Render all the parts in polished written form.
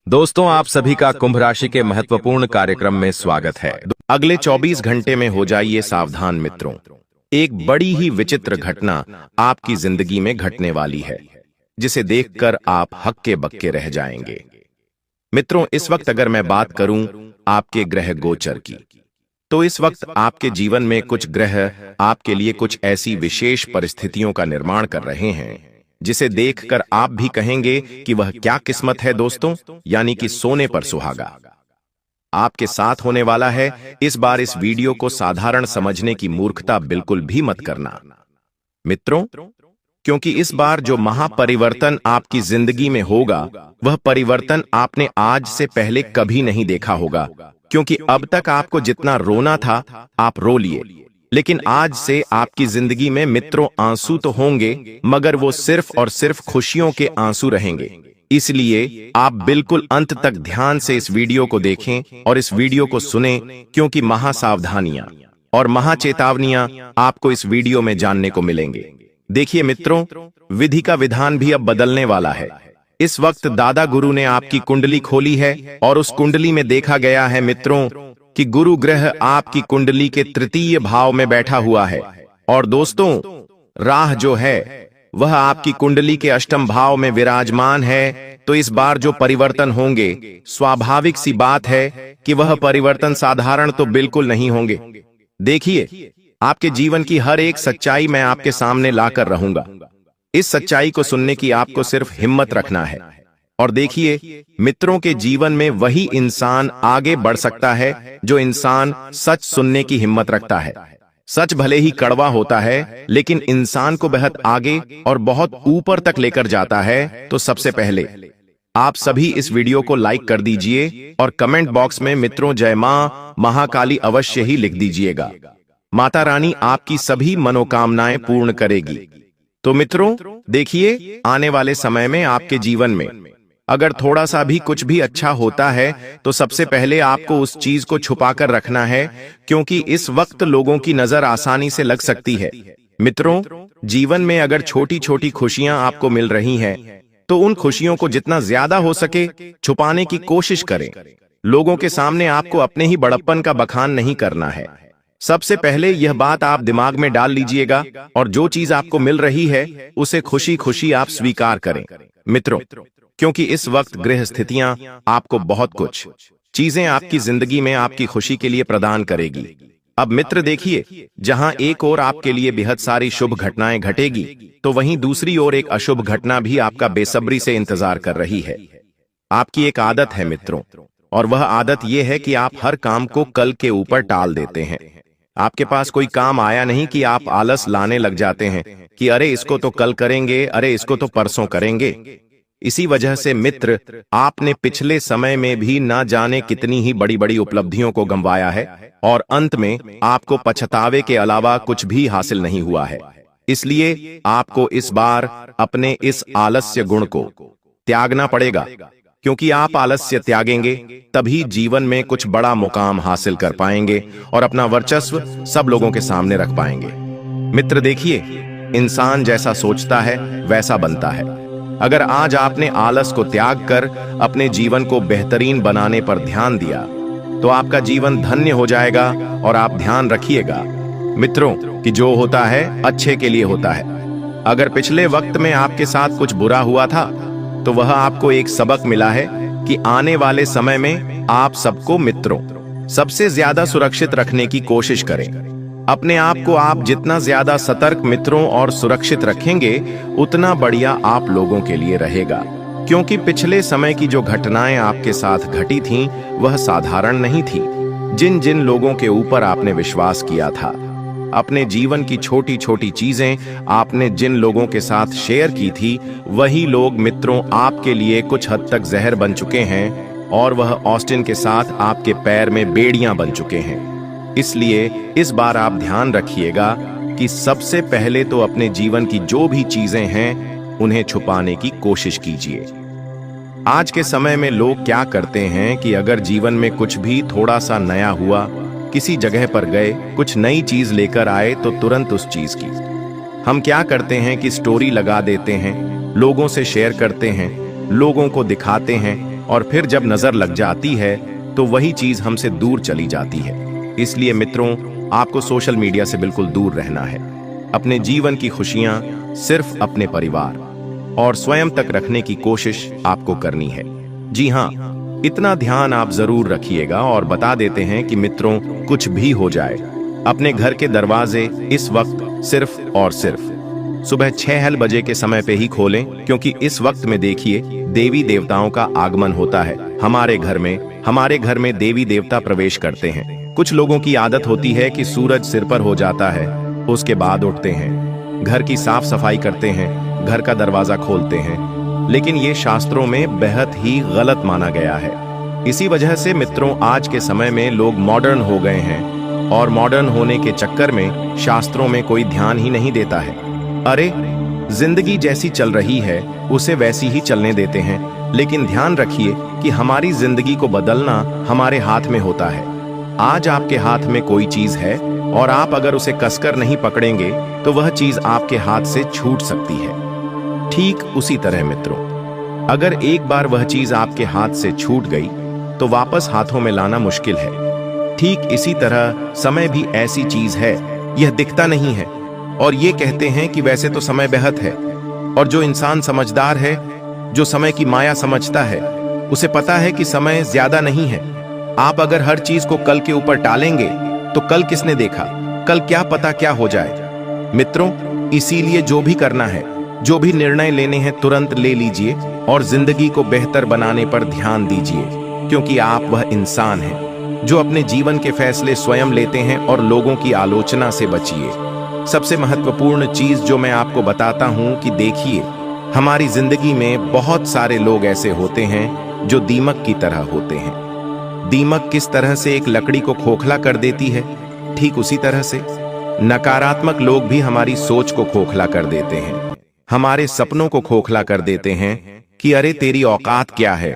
दोस्तों, आप सभी का कुंभ राशि के महत्वपूर्ण कार्यक्रम में स्वागत है। अगले 24 घंटे में हो जाइए सावधान मित्रों। एक बड़ी ही विचित्र घटना आपकी जिंदगी में घटने वाली है, जिसे देखकर आप हक्के बक्के रह जाएंगे। मित्रों, इस वक्त अगर मैं बात करूं आपके ग्रह गोचर की, तो इस वक्त आपके जीवन में कुछ ग्रह आपके लिए कुछ ऐसी विशेष परिस्थितियों का निर्माण कर रहे हैं जिसे देखकर आप भी कहेंगे कि वह क्या किस्मत है दोस्तों, यानी कि सोने पर सुहागा आपके साथ होने वाला है। इस बार इस वीडियो को साधारण समझने की मूर्खता बिल्कुल भी मत करना मित्रों, क्योंकि इस बार जो महापरिवर्तन आपकी जिंदगी में होगा, वह परिवर्तन आपने आज से पहले कभी नहीं देखा होगा। क्योंकि अब तक आपको जितना रोना था आप रो लिए, लेकिन आज से आपकी जिंदगी में मित्रों आंसू तो होंगे, मगर वो सिर्फ और सिर्फ खुशियों के आंसू रहेंगे। इसलिए आप बिल्कुल अंत तक ध्यान से इस वीडियो को देखें और इस वीडियो को सुनें, क्योंकि महासावधानियां और महाचेतावनियां आपको इस वीडियो में जानने को मिलेंगे। देखिए मित्रों, विधि का विधान भी अब बदलने वाला है। इस वक्त दादा गुरु ने आपकी कुंडली खोली है और उस कुंडली में देखा गया है मित्रों कि गुरु ग्रह आपकी कुंडली के तृतीय भाव में बैठा हुआ है। और दोस्तों, राह जो है वह आपकी कुंडली के अष्टम भाव में विराजमान है। तो इस बार जो परिवर्तन होंगे, स्वाभाविक सी बात है कि वह परिवर्तन साधारण तो बिल्कुल नहीं होंगे। देखिए, आपके जीवन की हर एक सच्चाई मैं आपके सामने लाकर रहूंगा। इस सच्चाई को सुनने की आपको सिर्फ हिम्मत रखना है। और देखिए मित्रों, के जीवन में वही इंसान आगे बढ़ सकता है जो इंसान सच सुनने की हिम्मत रखता है। सच भले ही कड़वा होता है, लेकिन इंसान को बेहद आगे और बहुत ऊपर तक लेकर जाता है। तो सबसे पहले आप सभी इस वीडियो को लाइक कर दीजिए और कमेंट बॉक्स में मित्रों जय मां महाकाली अवश्य ही लिख दीजिएगा। माता रानी आपकी सभी मनोकामनाएं पूर्ण करेगी। तो मित्रों देखिए, आने वाले समय में आपके जीवन में अगर थोड़ा सा भी कुछ भी अच्छा होता है, तो सबसे पहले आपको उस चीज को छुपाकर रखना है, क्योंकि इस वक्त लोगों की नजर आसानी से लग सकती है। मित्रों, जीवन में अगर छोटी छोटी खुशियां आपको मिल रही हैं, तो उन खुशियों को जितना ज्यादा हो सके छुपाने की कोशिश करें। लोगों के सामने आपको अपने ही बड़प्पन का बखान नहीं करना है। सबसे पहले यह बात आप दिमाग में डाल लीजिएगा, और जो चीज आपको मिल रही है उसे खुशी खुशी आप स्वीकार करें मित्रों, क्योंकि इस वक्त ग्रह स्थितियां आपको बहुत कुछ चीजें आपकी जिंदगी में आपकी खुशी के लिए प्रदान करेगी। अब मित्र देखिए, जहां एक ओर आपके लिए बेहद सारी शुभ घटनाएं घटेगी, तो वहीं दूसरी ओर एक अशुभ घटना भी आपका बेसब्री से इंतजार कर रही है। आपकी एक आदत है मित्रों, और वह आदत यह है कि आप हर काम को कल के ऊपर टाल देते हैं। आपके पास कोई काम आया नहीं कि आप आलस लाने लग जाते हैं कि अरे इसको तो कल करेंगे, अरे इसको तो परसों करेंगे। इसी वजह से मित्र, आपने पिछले समय में भी ना जाने कितनी ही बड़ी बड़ी उपलब्धियों को गंवाया है, और अंत में आपको पछतावे के अलावा कुछ भी हासिल नहीं हुआ है। इसलिए आपको इस बार अपने इस आलस्य गुण को त्यागना पड़ेगा, क्योंकि आप आलस्य त्यागेंगे तभी जीवन में कुछ बड़ा मुकाम हासिल कर पाएंगे और अपना वर्चस्व सब लोगों के सामने रख पाएंगे। मित्र देखिए, इंसान जैसा सोचता है वैसा बनता है। अगर आज आपने आलस को त्याग कर अपने जीवन को बेहतरीन बनाने पर ध्यान दिया, तो आपका जीवन धन्य हो जाएगा। और आप ध्यान रखिएगा मित्रों कि जो होता है अच्छे के लिए होता है। अगर पिछले वक्त में आपके साथ कुछ बुरा हुआ था, तो वह आपको एक सबक मिला है कि आने वाले समय में आप सबको मित्रों सबसे ज्यादा सुरक्षित रखने की कोशिश करें। अपने आप को आप जितना ज्यादा सतर्क मित्रों और सुरक्षित रखेंगे, उतना बढ़िया आप लोगों के लिए रहेगा। क्योंकि पिछले समय की जो घटनाएं आपके साथ घटी थीं, वह साधारण नहीं थी। जिन जिन लोगों के ऊपर आपने विश्वास किया था, अपने जीवन की छोटी छोटी चीजें आपने जिन लोगों के साथ शेयर की थी, वही लोग मित्रों आपके लिए कुछ हद तक जहर बन चुके हैं, और वह ऑस्टिन के साथ आपके पैर में बेड़ियां बन चुके हैं। इसलिए इस बार आप ध्यान रखिएगा कि सबसे पहले तो अपने जीवन की जो भी चीजें हैं उन्हें छुपाने की कोशिश कीजिए। आज के समय में लोग क्या करते हैं कि अगर जीवन में कुछ भी थोड़ा सा नया हुआ, किसी जगह पर गए, कुछ नई चीज लेकर आए, तो तुरंत उस चीज की हम क्या करते हैं कि स्टोरी लगा देते हैं, लोगों से शेयर करते हैं, लोगों को दिखाते हैं, और फिर जब नजर लग जाती है तो वही चीज हमसे दूर चली जाती है। इसलिए मित्रों, आपको सोशल मीडिया से बिल्कुल दूर रहना है। अपने जीवन की खुशियां सिर्फ अपने परिवार और स्वयं तक रखने की कोशिश आपको करनी है। जी हाँ, इतना ध्यान आप जरूर रखिएगा। और बता देते हैं कि मित्रों, कुछ भी हो जाए, अपने घर के दरवाजे इस वक्त सिर्फ और सिर्फ सुबह 6 बजे के समय पे ही खोलें, क्योंकि इस वक्त में देखिए देवी देवताओं का आगमन होता है। हमारे घर में देवी देवता प्रवेश करते हैं। कुछ लोगों की आदत होती है कि सूरज सिर पर हो जाता है, उसके बाद उठते हैं, घर की साफ सफाई करते हैं, घर का दरवाजा खोलते हैं, लेकिन ये शास्त्रों में बेहद ही गलत माना गया है। इसी वजह से मित्रों, आज के समय में लोग मॉडर्न हो गए हैं और मॉडर्न होने के चक्कर में शास्त्रों में कोई ध्यान ही नहीं देता है। अरे, जिंदगी जैसी चल रही है उसे वैसी ही चलने देते हैं, लेकिन ध्यान रखिए कि हमारी जिंदगी को बदलना हमारे हाथ में होता है। आज आपके हाथ में कोई चीज है और आप अगर उसे कसकर नहीं पकड़ेंगे तो वह चीज आपके हाथ से छूट सकती है। ठीक उसी तरह मित्रों, अगर एक बार वह चीज आपके हाथ से छूट गई तो वापस हाथों में लाना मुश्किल है। ठीक इसी तरह समय भी ऐसी चीज है, यह दिखता नहीं है और ये कहते हैं कि वैसे तो समय बेहद है। और जो इंसान समझदार है, जो समय की माया समझता है, उसे पता है कि समय ज्यादा नहीं है। आप अगर हर चीज को कल के ऊपर टालेंगे तो कल किसने देखा, कल क्या पता क्या हो जाए। मित्रों, इसीलिए जो भी करना है, जो भी निर्णय लेने हैं, तुरंत ले लीजिए और जिंदगी को बेहतर बनाने पर ध्यान दीजिए, क्योंकि आप वह इंसान हैं जो अपने जीवन के फैसले स्वयं लेते हैं। और लोगों की आलोचना से बचिए। सबसे महत्वपूर्ण चीज जो मैं आपको बताता हूं कि देखिए, हमारी जिंदगी में बहुत सारे लोग ऐसे होते हैं जो दीमक की तरह होते हैं। दीमक किस तरह से एक लकड़ी को खोखला कर देती है, ठीक उसी तरह से नकारात्मक लोग भी हमारी सोच को खोखला कर देते हैं, हमारे सपनों को खोखला कर देते हैं कि अरे तेरी औकात क्या है,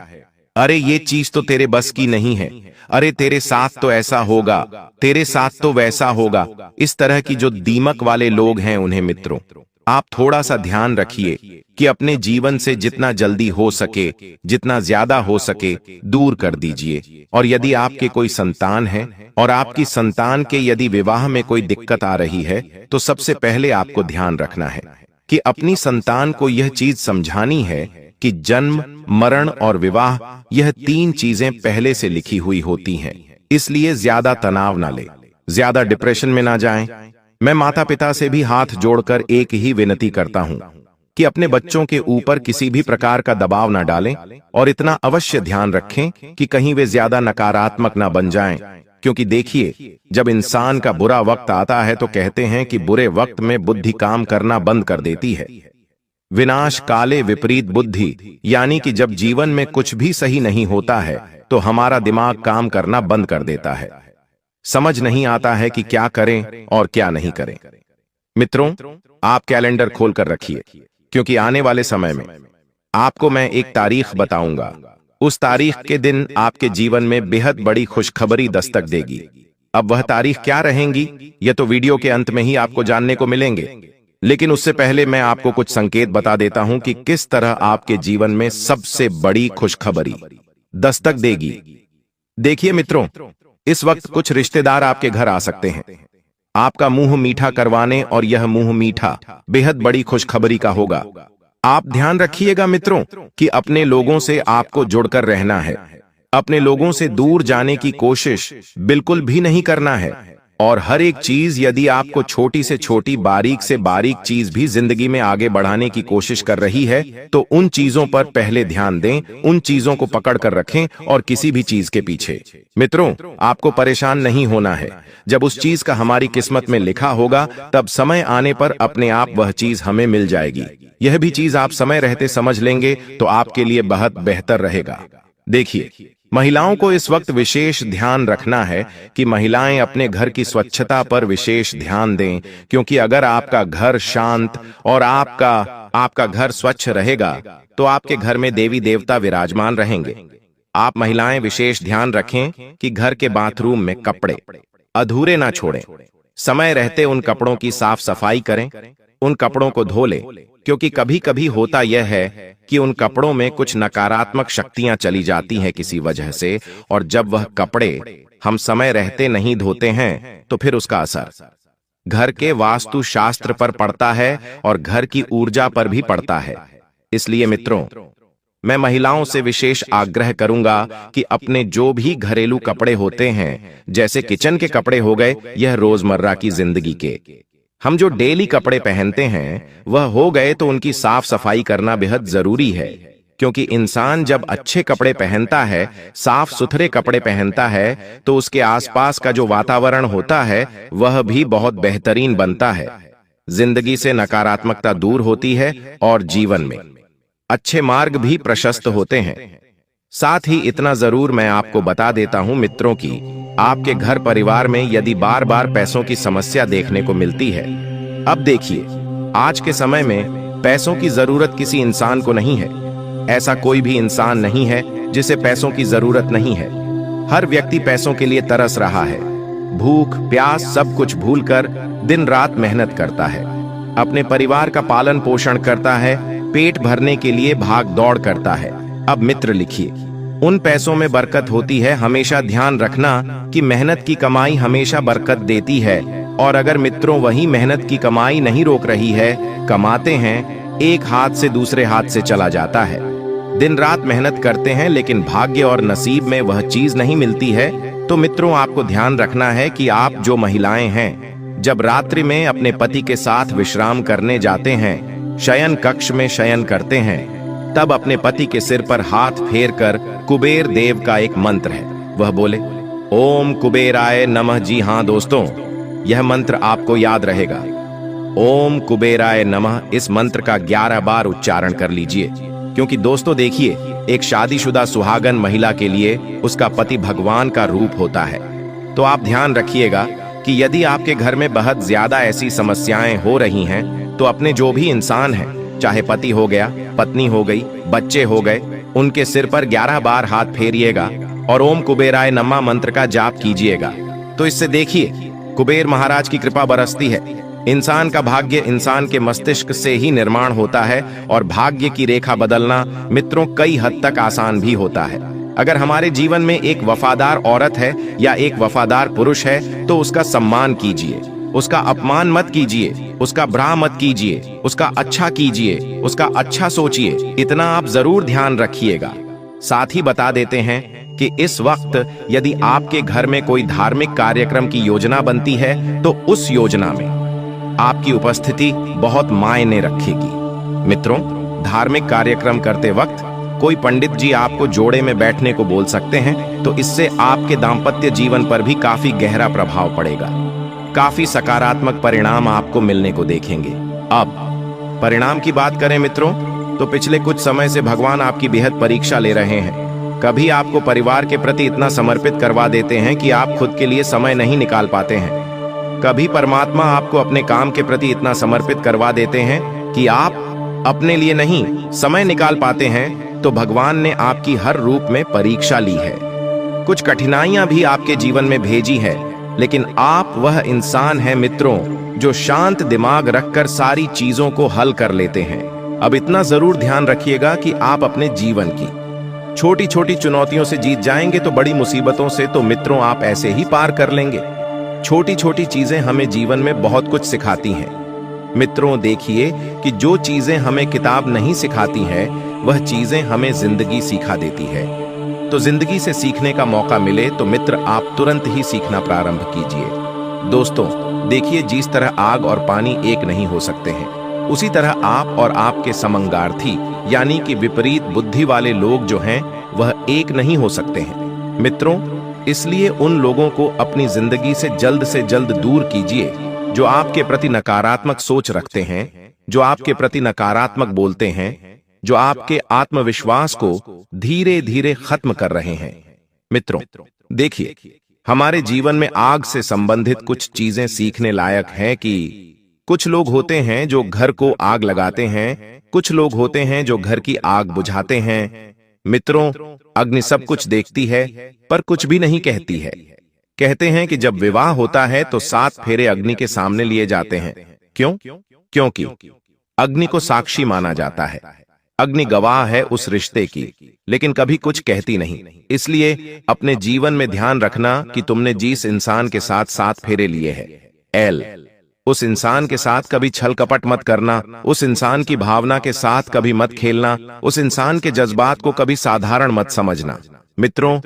अरे ये चीज तो तेरे बस की नहीं है, अरे तेरे साथ तो ऐसा होगा, तेरे साथ तो वैसा होगा। इस तरह की जो दीमक वाले लोग हैं, उन्हें मित्रों, आप थोड़ा सा ध्यान रखिए कि अपने जीवन से जितना जल्दी हो सके, जितना ज्यादा हो सके, दूर कर दीजिए। और यदि आपके कोई संतान है और आपकी संतान के यदि विवाह में कोई दिक्कत आ रही है, तो सबसे पहले आपको ध्यान रखना है कि अपनी संतान को यह चीज समझानी है कि जन्म, मरण और विवाह, यह 3 चीजें पहले से लिखी हुई होती हैं। इसलिए ज्यादा तनाव ना ले, ज्यादा डिप्रेशन में ना जाएं। मैं माता पिता से भी हाथ जोड़कर एक ही विनती करता हूं कि अपने बच्चों के ऊपर किसी भी प्रकार का दबाव ना डालें और इतना अवश्य ध्यान रखें कि कहीं वे ज्यादा नकारात्मक ना बन जाएं। क्योंकि देखिए, जब इंसान का बुरा वक्त आता है तो कहते हैं कि बुरे वक्त में बुद्धि काम करना बंद कर देती है। विनाश काले विपरीत बुद्धि, यानी कि जब जीवन में कुछ भी सही नहीं होता है तो हमारा दिमाग काम करना बंद कर देता है। समझ नहीं आता है कि क्या करें और क्या नहीं करें। मित्रों, आप कैलेंडर खोलकर रखिए, क्योंकि आने वाले समय में आपको मैं एक तारीख बताऊंगा। उस तारीख के दिन आपके जीवन में बेहद बड़ी खुशखबरी दस्तक देगी। अब वह तारीख क्या रहेंगी, यह तो वीडियो के अंत में ही आपको जानने को मिलेंगे, लेकिन उससे पहले मैं आपको कुछ संकेत बता देता हूं कि किस तरह आपके जीवन में सबसे बड़ी खुशखबरी दस्तक देगी। देखिए मित्रों, इस वक्त कुछ रिश्तेदार आपके घर आ सकते हैं, आपका मुंह मीठा करवाने, और यह मुंह मीठा बेहद बड़ी खुशखबरी का होगा। आप ध्यान रखिएगा मित्रों कि अपने लोगों से आपको जुड़कर रहना है। अपने लोगों से दूर जाने की कोशिश बिल्कुल भी नहीं करना है। और हर एक चीज, यदि आपको छोटी से छोटी, बारीक से बारीक चीज भी जिंदगी में आगे बढ़ाने की कोशिश कर रही है, तो उन चीजों पर पहले ध्यान दें, उन चीजों को पकड़ कर रखें और किसी भी चीज के पीछे। मित्रों, आपको परेशान नहीं होना है। जब उस चीज का हमारी किस्मत में लिखा होगा, तब समय आने पर अपने आप वह चीज हमें मिल जाएगी। यह भी चीज आप समय रहते समझ लेंगे तो आपके लिए बहुत बेहतर रहेगा। देखिए, महिलाओं को इस वक्त विशेष ध्यान रखना है कि महिलाएं अपने घर की स्वच्छता पर विशेष ध्यान दें, क्योंकि अगर आपका घर शांत और आपका घर स्वच्छ रहेगा तो आपके घर में देवी देवता विराजमान रहेंगे। आप महिलाएं विशेष ध्यान रखें कि घर के बाथरूम में कपड़े अधूरे ना छोड़ें। समय रहते उन कपड़ों की साफ सफाई करें। उन कपड़ों को धो लें, क्योंकि कभी कभी होता यह है कि उन कपड़ों में कुछ नकारात्मक शक्तियां चली जाती हैं किसी वजह से, और जब वह कपड़े हम समय रहते नहीं धोते हैं तो फिर उसका असर घर के वास्तु शास्त्र पर पड़ता है और घर की ऊर्जा पर भी पड़ता है। इसलिए मित्रों, मैं महिलाओं से विशेष आग्रह करूंगा कि अपने जो भी घरेलू कपड़े होते हैं, जैसे किचन के कपड़े हो गए, यह रोजमर्रा की जिंदगी के हम जो डेली कपड़े पहनते हैं वह हो गए, तो उनकी साफ सफाई करना बेहद जरूरी है। क्योंकि इंसान जब अच्छे कपड़े पहनता है, साफ सुथरे कपड़े पहनता है, तो उसके आसपास का जो वातावरण होता है वह भी बहुत बेहतरीन बनता है। जिंदगी से नकारात्मकता दूर होती है और जीवन में अच्छे मार्ग भी प्रशस्त होते हैं। साथ ही इतना जरूर मैं आपको बता देता हूं मित्रों की आपके घर परिवार में यदि बार बार पैसों की समस्या देखने को मिलती है, अब देखिए, आज के समय में पैसों की जरूरत किसी इंसान को नहीं है। ऐसा कोई भी इंसान नहीं है जिसे पैसों की जरूरत नहीं है। हर व्यक्ति पैसों के लिए तरस रहा है। भूख प्यास सब कुछ भूलकर दिन रात मेहनत करता है, अपने परिवार का पालन पोषण करता है, पेट भरने के लिए भाग दौड़ करता है। अब मित्र लिखिए, उन पैसों में बरकत होती है। हमेशा ध्यान रखना कि मेहनत की कमाई हमेशा बरकत देती है, और अगर मित्रों वही मेहनत की कमाई नहीं रोक रही है, कमाते हैं, एक हाथ से दूसरे हाथ से चला जाता है, दिन रात मेहनत करते हैं, लेकिन भाग्य और नसीब में वह चीज नहीं मिलती है, तो मित्रों आपको ध्यान रखना है कि आप जो महिलाएं हैं, जब रात्रि में अपने पति के साथ विश्राम करने जाते हैं, शयन कक्ष में शयन करते हैं, तब अपने पति के सिर पर हाथ फेर कर कुबेर देव का एक मंत्र है, वह बोले ओम कुबेराय नमः। जी हाँ दोस्तों, यह मंत्र आपको याद रहेगा। ओम कुबेराय नमः इस मंत्र का 11 बार उच्चारण कर लीजिए, क्योंकि दोस्तों देखिए, एक शादीशुदा सुहागन महिला के लिए उसका पति भगवान का रूप होता है। तो आप ध्यान रखिएगा कि यदि आपके घर में बहुत ज्यादा ऐसी समस्याएं हो रही हैं, तो अपने जो भी इंसान हैं, चाहे पति हो गया, पत्नी हो गई, बच्चे हो गए, उनके सिर पर 11 बार हाथ फेरिएगा और ओम कुबेराय नमः मंत्र का जाप कीजिएगा। तो इससे देखिए, कुबेर महाराज की कृपा बरसती है। इंसान का भाग्य इंसान के मस्तिष्क से ही निर्माण होता है, और भाग्य की रेखा बदलना मित्रों कई हद तक आसान भी होता है। अगर हमारे जीवन में एक वफादार औरत है या एक वफादार पुरुष है, तो उसका सम्मान कीजिए, उसका अपमान मत कीजिए, उसका बुरा मत कीजिए, उसका अच्छा कीजिए, उसका अच्छा सोचिए। इतना आप जरूर ध्यान रखिएगा। साथ ही बता देते हैं कि इस वक्त यदि आपके घर में कोई धार्मिक कार्यक्रम की योजना बनती है, तो उस योजना में आपकी उपस्थिति बहुत मायने रखेगी। मित्रों, धार्मिक कार्यक्रम करते वक्त कोई पंडित जी आपको जोड़े में बैठने को बोल सकते हैं, तो इससे आपके दाम्पत्य जीवन पर भी काफी गहरा प्रभाव पड़ेगा। काफी सकारात्मक परिणाम आपको मिलने को देखेंगे। अब परिणाम की बात करें मित्रों, तो पिछले कुछ समय से भगवान आपकी बेहद परीक्षा ले रहे हैं। कभी आपको परिवार के प्रति इतना समर्पित करवा देते हैं कि आप खुद के लिए समय नहीं निकाल पाते हैं। कभी परमात्मा आपको अपने काम के प्रति इतना समर्पित करवा देते हैं कि आप अपने लिए नहीं समय निकाल पाते हैं। तो भगवान ने आपकी हर रूप में परीक्षा ली है, कुछ कठिनाइयां भी आपके जीवन में भेजी है, लेकिन आप वह इंसान हैं मित्रों जो शांत दिमाग रखकर सारी चीजों को हल कर लेते हैं। अब इतना जरूर ध्यान रखिएगा कि आप अपने जीवन की छोटी छोटी चुनौतियों से जीत जाएंगे, तो बड़ी मुसीबतों से तो मित्रों आप ऐसे ही पार कर लेंगे। छोटी छोटी चीजें हमें जीवन में बहुत कुछ सिखाती हैं। मित्रों देखिए कि जो चीजें हमें किताब नहीं सिखाती हैं, वह चीजें हमें जिंदगी सिखा देती है। तो जिंदगी से सीखने का मौका मिले तो मित्र आप तुरंत ही सीखना प्रारंभ कीजिए। दोस्तों देखिए, जिस तरह आग और पानी एक नहीं हो सकते हैं, उसी तरह आप और आपके समंगार्थी यानी कि विपरीत बुद्धि वाले लोग जो हैं वह एक नहीं हो सकते हैं। मित्रों इसलिए उन लोगों को अपनी जिंदगी से जल्द दूर कीजिए जो आपके प्रति नकारात्मक सोच रखते हैं, जो आपके प्रति नकारात्मक बोलते हैं, जो आपके आत्मविश्वास को धीरे धीरे खत्म कर रहे हैं। मित्रों देखिए, हमारे जीवन में आग से संबंधित कुछ चीजें सीखने लायक हैं कि कुछ लोग होते हैं जो घर को आग लगाते हैं, कुछ लोग होते हैं जो घर की आग बुझाते हैं। मित्रों अग्नि सब कुछ देखती है पर कुछ भी नहीं कहती है। कहते हैं कि जब विवाह होता है तो 7 फेरे अग्नि के सामने लिए जाते हैं। क्यों? क्योंकि अग्नि को साक्षी माना जाता है। अग्नि गवाह है उस रिश्ते की, लेकिन कभी कुछ कहती नहीं। इसलिए अपने जीवन में ध्यान रखना कि तुमने जिस इंसान के साथ 7 फेरे लिए हैं, एल उस इंसान के साथ कभी छल कपट मत करना, उस इंसान की भावना के साथ कभी मत खेलना, उस इंसान के जज्बात को कभी साधारण मत समझना। मित्रों,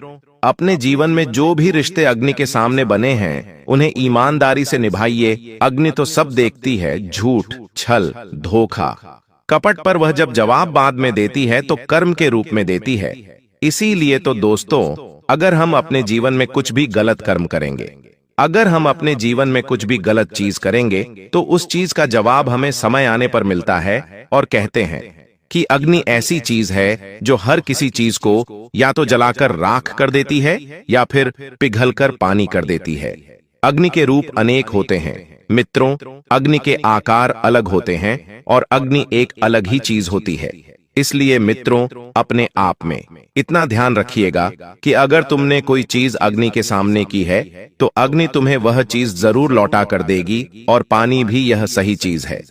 अपने जीवन में जो भी रिश्ते अग्नि के सामने बने हैं, उन्हें ईमानदारी से निभाइए। अग्नि तो सब देखती है, झूठ, छल, धोखा, कपट, पर वह जब जवाब बाद में देती है तो कर्म के रूप में देती है। इसीलिए तो दोस्तों, अगर हम अपने जीवन में कुछ भी गलत कर्म करेंगे, अगर हम अपने जीवन में कुछ भी गलत चीज करेंगे, तो उस चीज का जवाब हमें समय आने पर मिलता है। और कहते हैं कि अग्नि ऐसी चीज है जो हर किसी चीज को या तो जलाकर राख कर देती है या फिर पिघलकर पानी कर देती है। अग्नि के रूप अनेक होते हैं मित्रों, अग्नि के आकार अलग होते हैं और अग्नि एक अलग ही चीज होती है। इसलिए मित्रों, अपने आप में इतना ध्यान रखिएगा कि अगर तुमने कोई चीज अग्नि के सामने की है, तो अग्नि तुम्हें वह चीज जरूर लौटा कर देगी। और पानी भी यह सही चीज है।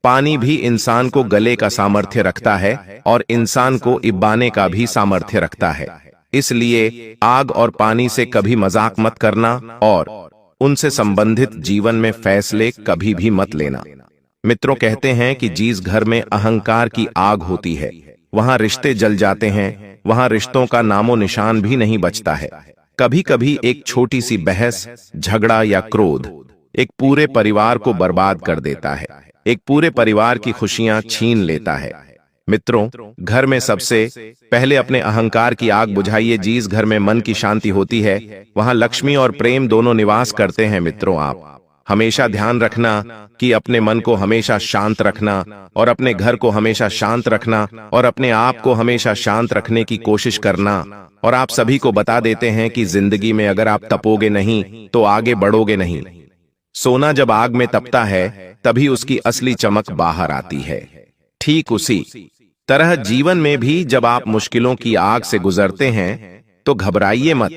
पानी भी इंसान को गले का सामर्थ्य रखता है और इंसान को इबाने का भी सामर्थ्य रखता है। इसलिए आग और पानी से कभी मजाक मत करना और उनसे संबंधित जीवन में फैसले कभी भी मत लेना। मित्रों, कहते हैं कि जिस घर में अहंकार की आग होती है, वहां रिश्ते जल जाते हैं, वहां रिश्तों का नामो निशान भी नहीं बचता है। कभी कभी एक छोटी सी बहस, झगड़ा या क्रोध एक पूरे परिवार को बर्बाद कर देता है, एक पूरे परिवार की खुशियां छीन लेता है। मित्रों, घर में सबसे पहले अपने अहंकार की आग बुझाइए। जिस घर में मन की शांति होती है, वहां लक्ष्मी और प्रेम दोनों निवास करते हैं। मित्रों, आप हमेशा ध्यान रखना कि अपने मन को हमेशा शांत रखना और अपने घर को हमेशा शांत रखना और अपने आप को हमेशा शांत रखने की कोशिश करना। और आप सभी को बता देते हैं कि जिंदगी में अगर आप तपोगे नहीं तो आगे बढ़ोगे नहीं। सोना जब आग में तपता है, तभी उसकी असली चमक बाहर आती है। ठीक उसी तरह जीवन में भी जब आप मुश्किलों की आग से गुजरते हैं, तो घबराइए मत।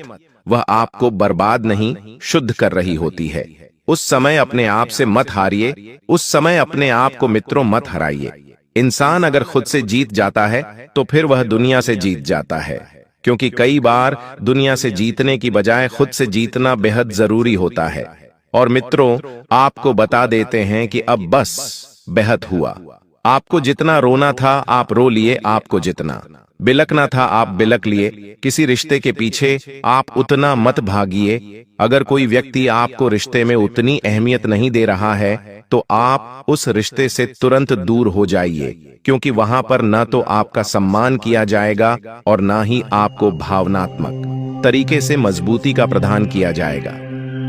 वह आपको बर्बाद नहीं, शुद्ध कर रही होती है। उस समय अपने आप से मत हारिए, उस समय अपने आप को मित्रों मत हराइए। इंसान अगर खुद से जीत जाता है, तो फिर वह दुनिया से जीत जाता है। क्योंकि कई बार दुनिया से जीतने की बजाय खुद से जीतना बेहद जरूरी होता है। और मित्रों, आपको बता देते हैं कि अब बस बेहद हुआ। आपको जितना रोना था आप रो लिए, आपको जितना बिलकना था आप बिलक लिए। किसी रिश्ते के पीछे आप उतना मत भागिए। अगर कोई व्यक्ति आपको रिश्ते में उतनी अहमियत नहीं दे रहा है, तो आप उस रिश्ते से तुरंत दूर हो जाइए। क्योंकि वहां पर न तो आपका सम्मान किया जाएगा और ना ही आपको भावनात्मक तरीके से मजबूती का प्रदान किया जाएगा।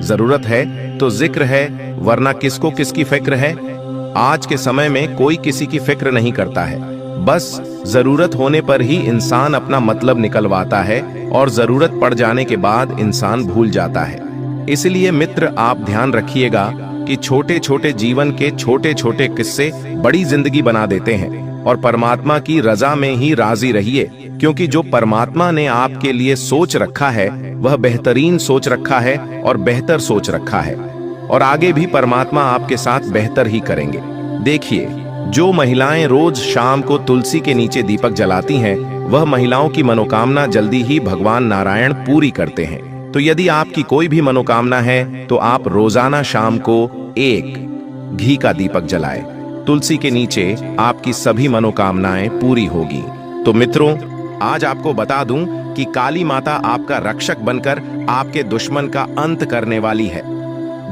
जरूरत है तो जिक्र है, वरना किसको किसकी फिक्र है। आज के समय में कोई किसी की फिक्र नहीं करता है। बस जरूरत होने पर ही इंसान अपना मतलब निकलवाता है और जरूरत पड़ जाने के बाद इंसान भूल जाता है। इसलिए मित्र, आप ध्यान रखिएगा कि छोटे छोटे जीवन के छोटे छोटे किस्से बड़ी जिंदगी बना देते हैं। और परमात्मा की रजा में ही राजी रहिए, क्योंकि जो परमात्मा ने आपके लिए सोच रखा है, वह बेहतरीन सोच रखा है और बेहतर सोच रखा है। और आगे भी परमात्मा आपके साथ बेहतर ही करेंगे। देखिए, जो महिलाएं रोज शाम को तुलसी के नीचे दीपक जलाती हैं, वह महिलाओं की मनोकामना जल्दी ही भगवान नारायण पूरी करते हैं। तो यदि आपकी कोई भी मनोकामना है, तो आप रोजाना शाम को एक घी का दीपक जलाएं। तुलसी के नीचे आपकी सभी मनोकामनाएं पूरी होगी। तो मित्रों, आज आपको बता दूं कि काली माता आपका रक्षक बनकर आपके दुश्मन का अंत करने वाली है।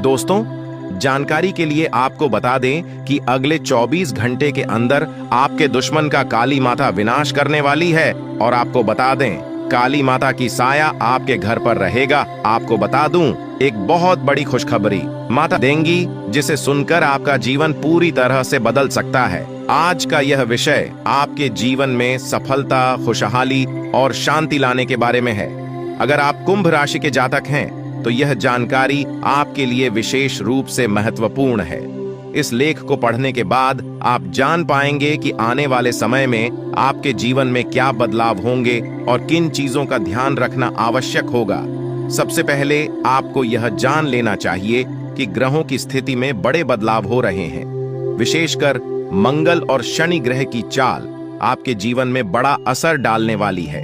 दोस्तों, जानकारी के लिए आपको बता दें कि अगले 24 घंटे के अंदर आपके दुश्मन का काली माता विनाश करने वाली है। और आपको बता दें, काली माता की साया आपके घर पर रहेगा। आपको बता दूं, एक बहुत बड़ी खुशखबरी माता देंगी, जिसे सुनकर आपका जीवन पूरी तरह से बदल सकता है। आज का यह विषय आपके जीवन में सफलता, खुशहाली और शांति लाने के बारे में है। अगर आप कुंभ राशि के जातक हैं, तो यह जानकारी आपके लिए विशेष रूप से महत्वपूर्ण है। इस लेख को पढ़ने के बाद आप जान पाएंगे कि आने वाले समय में आपके जीवन में क्या बदलाव होंगे और किन चीजों का ध्यान रखना आवश्यक होगा। सबसे पहले आपको यह जान लेना चाहिए कि ग्रहों की स्थिति में बड़े बदलाव हो रहे हैं। विशेषकर मंगल और शनि ग्रह की चाल आपके जीवन में बड़ा असर डालने वाली है।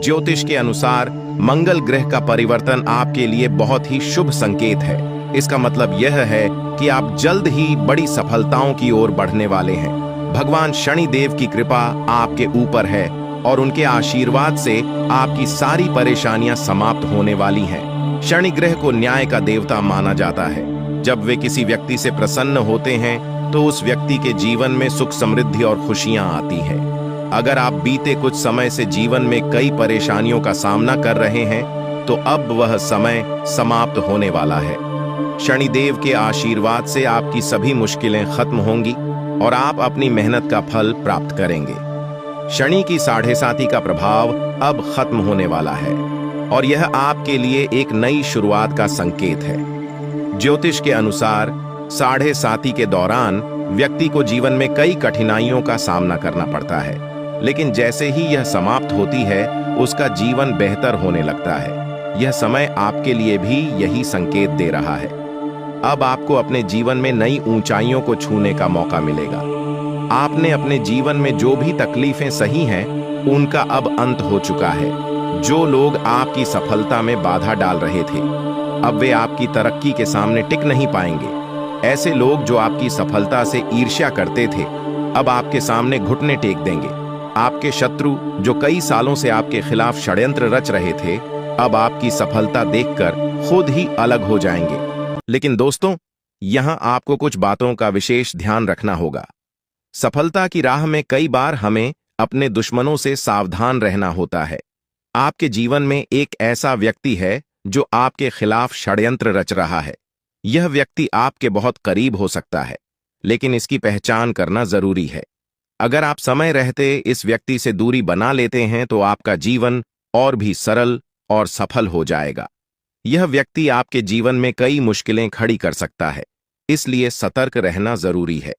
ज्योतिष के अनुसार मंगल ग्रह का परिवर्तन आपके लिए बहुत ही शुभ संकेत है। इसका मतलब यह है कि आप जल्द ही बड़ी सफलताओं की ओर बढ़ने वाले हैं। भगवान शनि देव की कृपा आपके ऊपर है और उनके आशीर्वाद से आपकी सारी परेशानियां समाप्त होने वाली हैं। शनि ग्रह को न्याय का देवता माना जाता है। जब वे किसी व्यक्ति से प्रसन्न होते हैं तो उस व्यक्ति के जीवन में सुख समृद्धि और खुशियां आती हैं। अगर आप बीते कुछ समय से जीवन में कई परेशानियों का सामना कर रहे हैं तो अब वह समय समाप्त होने वाला है। शनिदेव के आशीर्वाद से आपकी सभी मुश्किलें खत्म होंगी और आप अपनी मेहनत का फल प्राप्त करेंगे। शनि की 7.5 का प्रभाव अब खत्म होने वाला है और यह आपके लिए एक नई शुरुआत का संकेत है। ज्योतिष के अनुसार 7.5 के दौरान व्यक्ति को जीवन में कई कठिनाइयों का सामना करना पड़ता है, लेकिन जैसे ही यह समाप्त होती है उसका जीवन बेहतर होने लगता है। यह समय आपके लिए भी यही संकेत दे रहा है। अब आपको अपने जीवन में नई ऊंचाइयों को छूने का मौका मिलेगा। आपने अपने जीवन में जो भी तकलीफें सही हैं, उनका अब अंत हो चुका है। जो लोग आपकी सफलता में बाधा डाल रहे थे, अब वे आपकी तरक्की के सामने टिक नहीं पाएंगे। ऐसे लोग जो आपकी सफलता से ईर्ष्या करते थे, अब आपके सामने घुटने टेक देंगे। आपके शत्रु जो कई सालों से आपके खिलाफ षड्यंत्र रच रहे थे, अब आपकी सफलता देखकर खुद ही अलग हो जाएंगे। लेकिन दोस्तों, यहां आपको कुछ बातों का विशेष ध्यान रखना होगा। सफलता की राह में कई बार हमें अपने दुश्मनों से सावधान रहना होता है। आपके जीवन में एक ऐसा व्यक्ति है जो आपके खिलाफ षड्यंत्र रच रहा है। यह व्यक्ति आपके बहुत करीब हो सकता है, लेकिन इसकी पहचान करना जरूरी है। अगर आप समय रहते इस व्यक्ति से दूरी बना लेते हैं तो आपका जीवन और भी सरल और सफल हो जाएगा। यह व्यक्ति आपके जीवन में कई मुश्किलें खड़ी कर सकता है, इसलिए सतर्क रहना जरूरी है।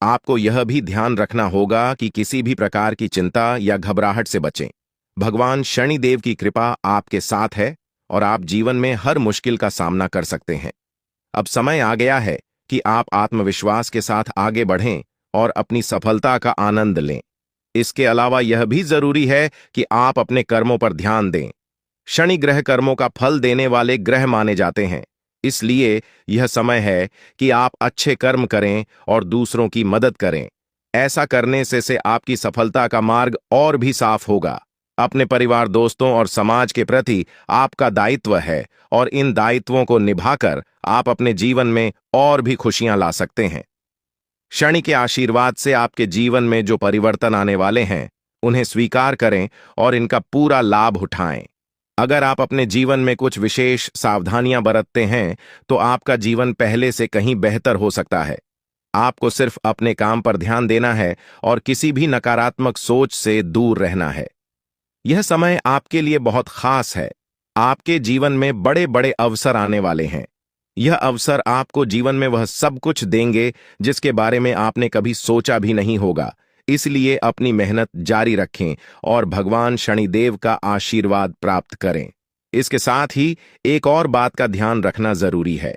आपको यह भी ध्यान रखना होगा कि किसी भी प्रकार की चिंता या घबराहट से बचें। भगवान शनि देव की कृपा आपके साथ है और आप जीवन में हर मुश्किल का सामना कर सकते हैं। अब समय आ गया है कि आप आत्मविश्वास के साथ आगे बढ़ें और अपनी सफलता का आनंद लें। इसके अलावा यह भी जरूरी है कि आप अपने कर्मों पर ध्यान दें। शनि ग्रह कर्मों का फल देने वाले ग्रह माने जाते हैं, इसलिए यह समय है कि आप अच्छे कर्म करें और दूसरों की मदद करें। ऐसा करने से आपकी सफलता का मार्ग और भी साफ होगा। अपने परिवार, दोस्तों और समाज के प्रति आपका दायित्व है और इन दायित्वों को निभाकर आप अपने जीवन में और भी खुशियां ला सकते हैं। शनि के आशीर्वाद से आपके जीवन में जो परिवर्तन आने वाले हैं, उन्हें स्वीकार करें और इनका पूरा लाभ उठाएं। अगर आप अपने जीवन में कुछ विशेष सावधानियां बरतते हैं तो आपका जीवन पहले से कहीं बेहतर हो सकता है। आपको सिर्फ अपने काम पर ध्यान देना है और किसी भी नकारात्मक सोच से दूर रहना है। यह समय आपके लिए बहुत खास है। आपके जीवन में बड़े बड़े अवसर आने वाले हैं। यह अवसर आपको जीवन में वह सब कुछ देंगे जिसके बारे में आपने कभी सोचा भी नहीं होगा। इसलिए अपनी मेहनत जारी रखें और भगवान शनिदेव का आशीर्वाद प्राप्त करें। इसके साथ ही एक और बात का ध्यान रखना जरूरी है।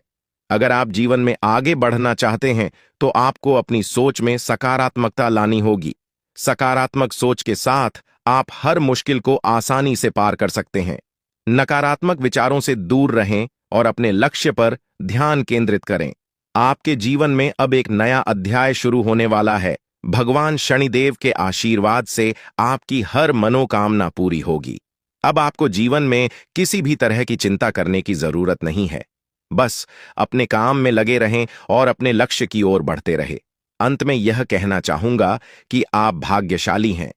अगर आप जीवन में आगे बढ़ना चाहते हैं तो आपको अपनी सोच में सकारात्मकता लानी होगी। सकारात्मक सोच के साथ आप हर मुश्किल को आसानी से पार कर सकते हैं। नकारात्मक विचारों से दूर रहें और अपने लक्ष्य पर ध्यान केंद्रित करें। आपके जीवन में अब एक नया अध्याय शुरू होने वाला है। भगवान शनिदेव के आशीर्वाद से आपकी हर मनोकामना पूरी होगी। अब आपको जीवन में किसी भी तरह की चिंता करने की जरूरत नहीं है। बस अपने काम में लगे रहें और अपने लक्ष्य की ओर बढ़ते रहें। अंत में यह कहना चाहूंगा कि आप भाग्यशाली हैं,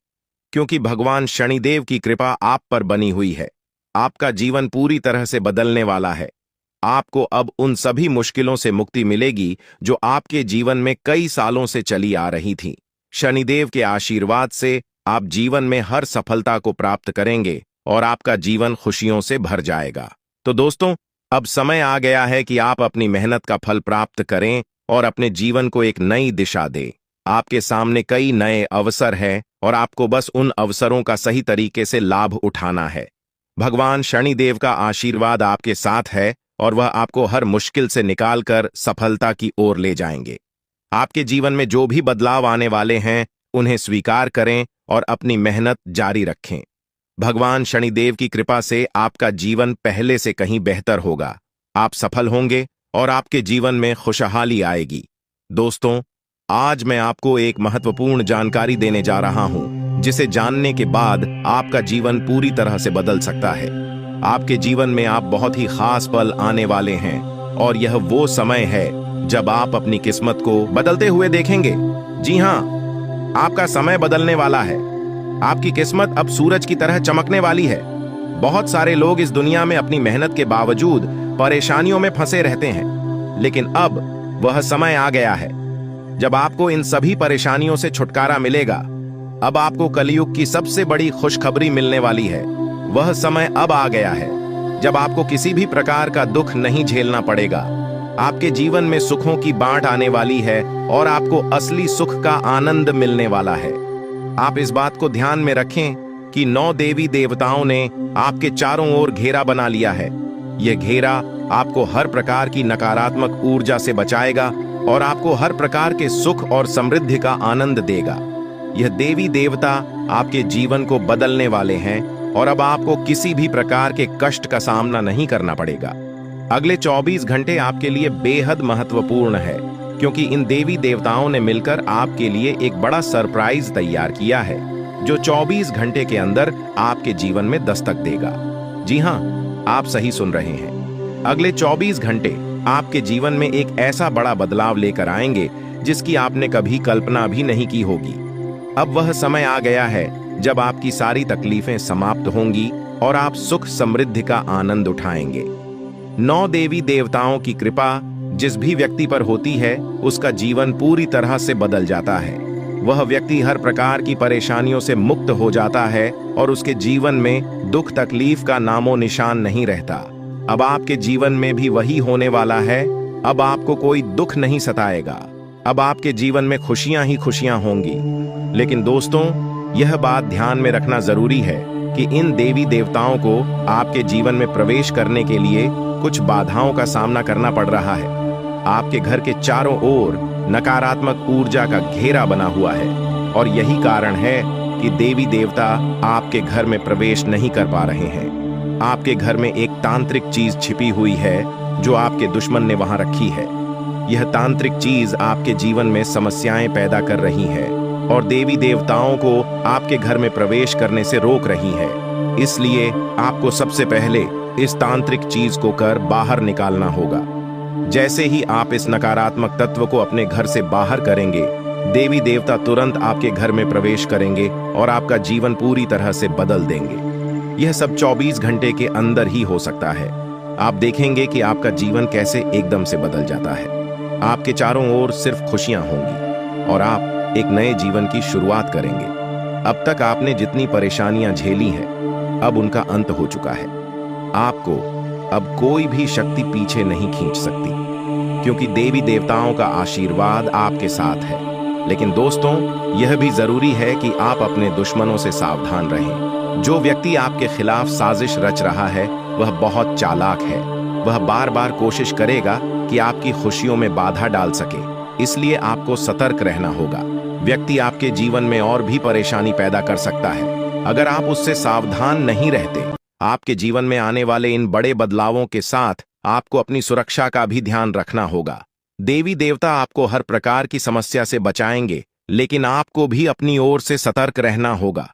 क्योंकि भगवान शनिदेव की कृपा आप पर बनी हुई है। आपका जीवन पूरी तरह से बदलने वाला है। आपको अब उन सभी मुश्किलों से मुक्ति मिलेगी जो आपके जीवन में कई सालों से चली आ रही थी। शनिदेव के आशीर्वाद से आप जीवन में हर सफलता को प्राप्त करेंगे और आपका जीवन खुशियों से भर जाएगा। तो दोस्तों, अब समय आ गया है कि आप अपनी मेहनत का फल प्राप्त करें और अपने जीवन को एक नई दिशा दें। आपके सामने कई नए अवसर हैं और आपको बस उन अवसरों का सही तरीके से लाभ उठाना है। भगवान शनिदेव का आशीर्वाद आपके साथ है और वह आपको हर मुश्किल से निकालकर सफलता की ओर ले जाएंगे। आपके जीवन में जो भी बदलाव आने वाले हैं उन्हें स्वीकार करें और अपनी मेहनत जारी रखें। भगवान शनिदेव की कृपा से आपका जीवन पहले से कहीं बेहतर होगा। आप सफल होंगे और आपके जीवन में खुशहाली आएगी। दोस्तों, आज मैं आपको एक महत्वपूर्ण जानकारी देने जा रहा हूं, जिसे जानने के बाद आपका जीवन पूरी तरह से बदल सकता है। आपके जीवन में आप बहुत ही खास पल आने वाले हैं और यह वो समय है जब आप अपनी किस्मत को बदलते हुए देखेंगे। जी हां, आपका समय बदलने वाला है। आपकी किस्मत अब सूरज की तरह चमकने वाली है। बहुत सारे लोग इस दुनिया में अपनी मेहनत के बावजूद परेशानियों में फंसे रहते हैं, लेकिन अब वह समय आ गया है जब आपको इन सभी परेशानियों से छुटकारा मिलेगा। अब आपको कलयुग की सबसे बड़ी खुशखबरी मिलने वाली है। वह समय अब आ गया है जब आपको किसी भी प्रकार का दुख नहीं झेलना पड़ेगा। आपके जीवन में सुखों की बांट आने वाली है और आपको असली सुख का आनंद मिलने वाला है। आप इस बात को ध्यान में रखें कि 9 देवी देवताओं ने आपके चारों ओर घेरा बना लिया है। यह घेरा आपको हर प्रकार की नकारात्मक ऊर्जा से बचाएगा और आपको हर प्रकार के सुख और समृद्धि का आनंद देगा। यह देवी देवता आपके जीवन को बदलने वाले हैं और अब आपको किसी भी प्रकार के कष्ट का सामना नहीं करना पड़ेगा। अगले 24 घंटे आपके लिए बेहद महत्वपूर्ण है, क्योंकि इन देवी देवताओं ने मिलकर आपके लिए एक बड़ा सरप्राइज तैयार किया है, जो 24 घंटे के अंदर आपके जीवन में दस्तक देगा। जी हां, आप सही सुन रहे हैं। अगले 24 घंटे आपके जीवन में एक ऐसा बड़ा बदलाव लेकर आएंगे जिसकी आपने कभी कल्पना भी नहीं की होगी। अब वह समय आ गया है जब आपकी सारी तकलीफें समाप्त होंगी और आप सुख समृद्धि का आनंद उठाएंगे। 9 देवी देवताओं की कृपा जिस भी व्यक्ति पर होती है, उसका जीवन पूरी तरह से बदल जाता है। वह व्यक्ति हर प्रकार की परेशानियों से मुक्त हो जाता है और उसके जीवन में दुख तकलीफ का नामो निशान नहीं रहता। अब आपके जीवन में भी वही होने वाला है। अब आपको कोई दुख नहीं सताएगा। अब आपके जीवन में खुशियां ही खुशियां होंगी। लेकिन दोस्तों, यह बात ध्यान में रखना जरूरी है कि इन देवी देवताओं को आपके जीवन में प्रवेश करने के लिए कुछ बाधाओं का सामना करना पड़ रहा है। आपके घर के चारों ओर नकारात्मक ऊर्जा का घेरा बना हुआ है और यही कारण है कि देवी देवता आपके घर में प्रवेश नहीं कर पा रहे हैं। आपके घर में एक तांत्रिक चीज छिपी हुई है जो आपके दुश्मन ने वहां रखी है। यह तांत्रिक चीज आपके जीवन में समस्याएं पैदा कर रही है और देवी देवताओं को आपके घर में प्रवेश करने से रोक रही है। इसलिए आपको सबसे पहले इस तांत्रिक चीज को कर बाहर निकालना होगा। जैसे ही आप इस नकारात्मक तत्व को अपने घर से बाहर करेंगे, देवी देवता तुरंत आपके घर में प्रवेश करेंगे और आपका जीवन पूरी तरह से बदल देंगे। यह सब 24 घंटे के अंदर ही हो सकता है। आप देखेंगे कि आपका जीवन कैसे एकदम से बदल जाता है। आपके चारों ओर सिर्फ खुशियां होंगी और आप एक नए जीवन की शुरुआत करेंगे। अब तक आपने जितनी परेशानियां झेली हैं, अब उनका अंत हो चुका है। आपको अब कोई भी शक्ति पीछे नहीं खींच सकती, क्योंकि देवी देवताओं का आशीर्वाद आपके साथ है। लेकिन दोस्तों, यह भी जरूरी है कि आप अपने दुश्मनों से सावधान रहें। जो व्यक्ति आपके खिलाफ साजिश रच रहा है, वह बहुत चालाक है। वह बार बार कोशिश करेगा कि आपकी खुशियों में बाधा डाल सके। इसलिए आपको सतर्क रहना होगा। व्यक्ति आपके जीवन में और भी परेशानी पैदा कर सकता है। अगर आप उससे सावधान नहीं रहते, आपके जीवन में आने वाले इन बड़े बदलावों के साथ आपको अपनी सुरक्षा का भी ध्यान रखना होगा। देवी देवता आपको हर प्रकार की समस्या से बचाएंगे, लेकिन आपको भी अपनी ओर से सतर्क रहना होगा।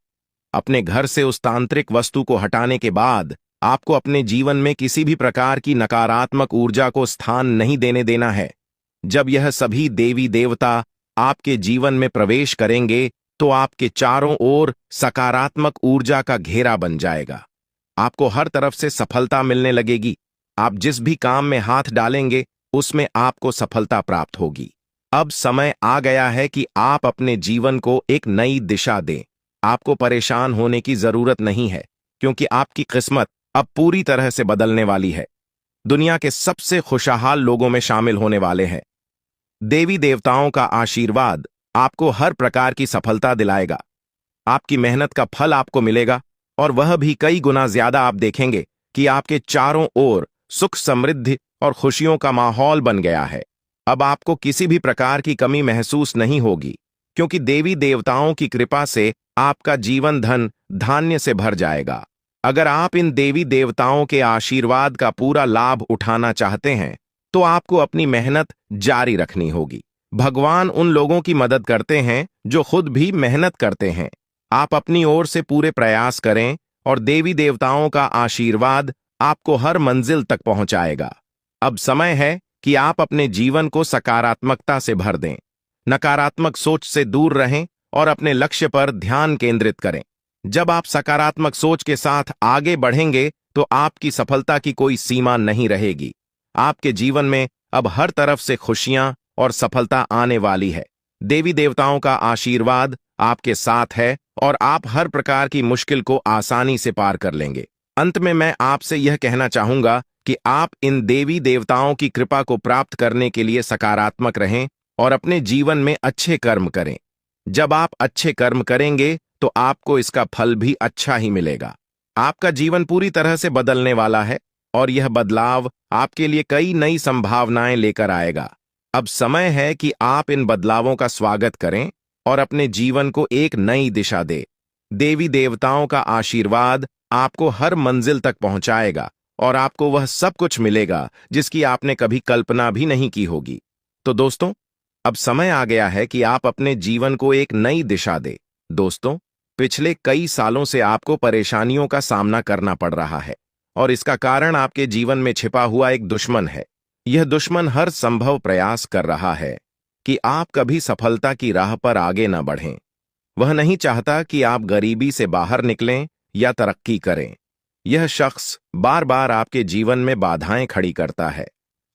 अपने घर से उस तांत्रिक वस्तु को हटाने के बाद आपको अपने जीवन में किसी भी प्रकार की नकारात्मक ऊर्जा को स्थान नहीं देने देना है। जब यह सभी देवी देवता आपके जीवन में प्रवेश करेंगे, तो आपके चारों ओर सकारात्मक ऊर्जा का घेरा बन जाएगा। आपको हर तरफ से सफलता मिलने लगेगी। आप जिस भी काम में हाथ डालेंगे, उसमें आपको सफलता प्राप्त होगी। अब समय आ गया है कि आप अपने जीवन को एक नई दिशा दें। आपको परेशान होने की जरूरत नहीं है, क्योंकि आपकी किस्मत अब पूरी तरह से बदलने वाली है। दुनिया के सबसे खुशहाल लोगों में शामिल होने वाले हैं। देवी देवताओं का आशीर्वाद आपको हर प्रकार की सफलता दिलाएगा। आपकी मेहनत का फल आपको मिलेगा और वह भी कई गुना ज्यादा। आप देखेंगे कि आपके चारों ओर सुख समृद्धि और खुशियों का माहौल बन गया है। अब आपको किसी भी प्रकार की कमी महसूस नहीं होगी, क्योंकि देवी देवताओं की कृपा से आपका जीवन धन धान्य से भर जाएगा। अगर आप इन देवी देवताओं के आशीर्वाद का पूरा लाभ उठाना चाहते हैं तो आपको अपनी मेहनत जारी रखनी होगी। भगवान उन लोगों की मदद करते हैं जो खुद भी मेहनत करते हैं। आप अपनी ओर से पूरे प्रयास करें और देवी देवताओं का आशीर्वाद आपको हर मंजिल तक पहुंचाएगा। अब समय है कि आप अपने जीवन को सकारात्मकता से भर दें। नकारात्मक सोच से दूर रहें और अपने लक्ष्य पर ध्यान केंद्रित करें। जब आप सकारात्मक सोच के साथ आगे बढ़ेंगे तो आपकी सफलता की कोई सीमा नहीं रहेगी। आपके जीवन में अब हर तरफ से खुशियां और सफलता आने वाली है। देवी देवताओं का आशीर्वाद आपके साथ है और आप हर प्रकार की मुश्किल को आसानी से पार कर लेंगे। अंत में मैं आपसे यह कहना चाहूंगा कि आप इन देवी देवताओं की कृपा को प्राप्त करने के लिए सकारात्मक रहें और अपने जीवन में अच्छे कर्म करें। जब आप अच्छे कर्म करेंगे तो आपको इसका फल भी अच्छा ही मिलेगा। आपका जीवन पूरी तरह से बदलने वाला है और यह बदलाव आपके लिए कई नई संभावनाएं लेकर आएगा। अब समय है कि आप इन बदलावों का स्वागत करें और अपने जीवन को एक नई दिशा दें। देवी देवताओं का आशीर्वाद आपको हर मंजिल तक पहुंचाएगा और आपको वह सब कुछ मिलेगा जिसकी आपने कभी कल्पना भी नहीं की होगी। तो दोस्तों, अब समय आ गया है कि आप अपने जीवन को एक नई दिशा दें। दोस्तों, पिछले कई सालों से आपको परेशानियों का सामना करना पड़ रहा है और इसका कारण आपके जीवन में छिपा हुआ एक दुश्मन है। यह दुश्मन हर संभव प्रयास कर रहा है कि आप कभी सफलता की राह पर आगे न बढ़ें। वह नहीं चाहता कि आप गरीबी से बाहर निकलें या तरक्की करें। यह शख्स बार बार आपके जीवन में बाधाएं खड़ी करता है,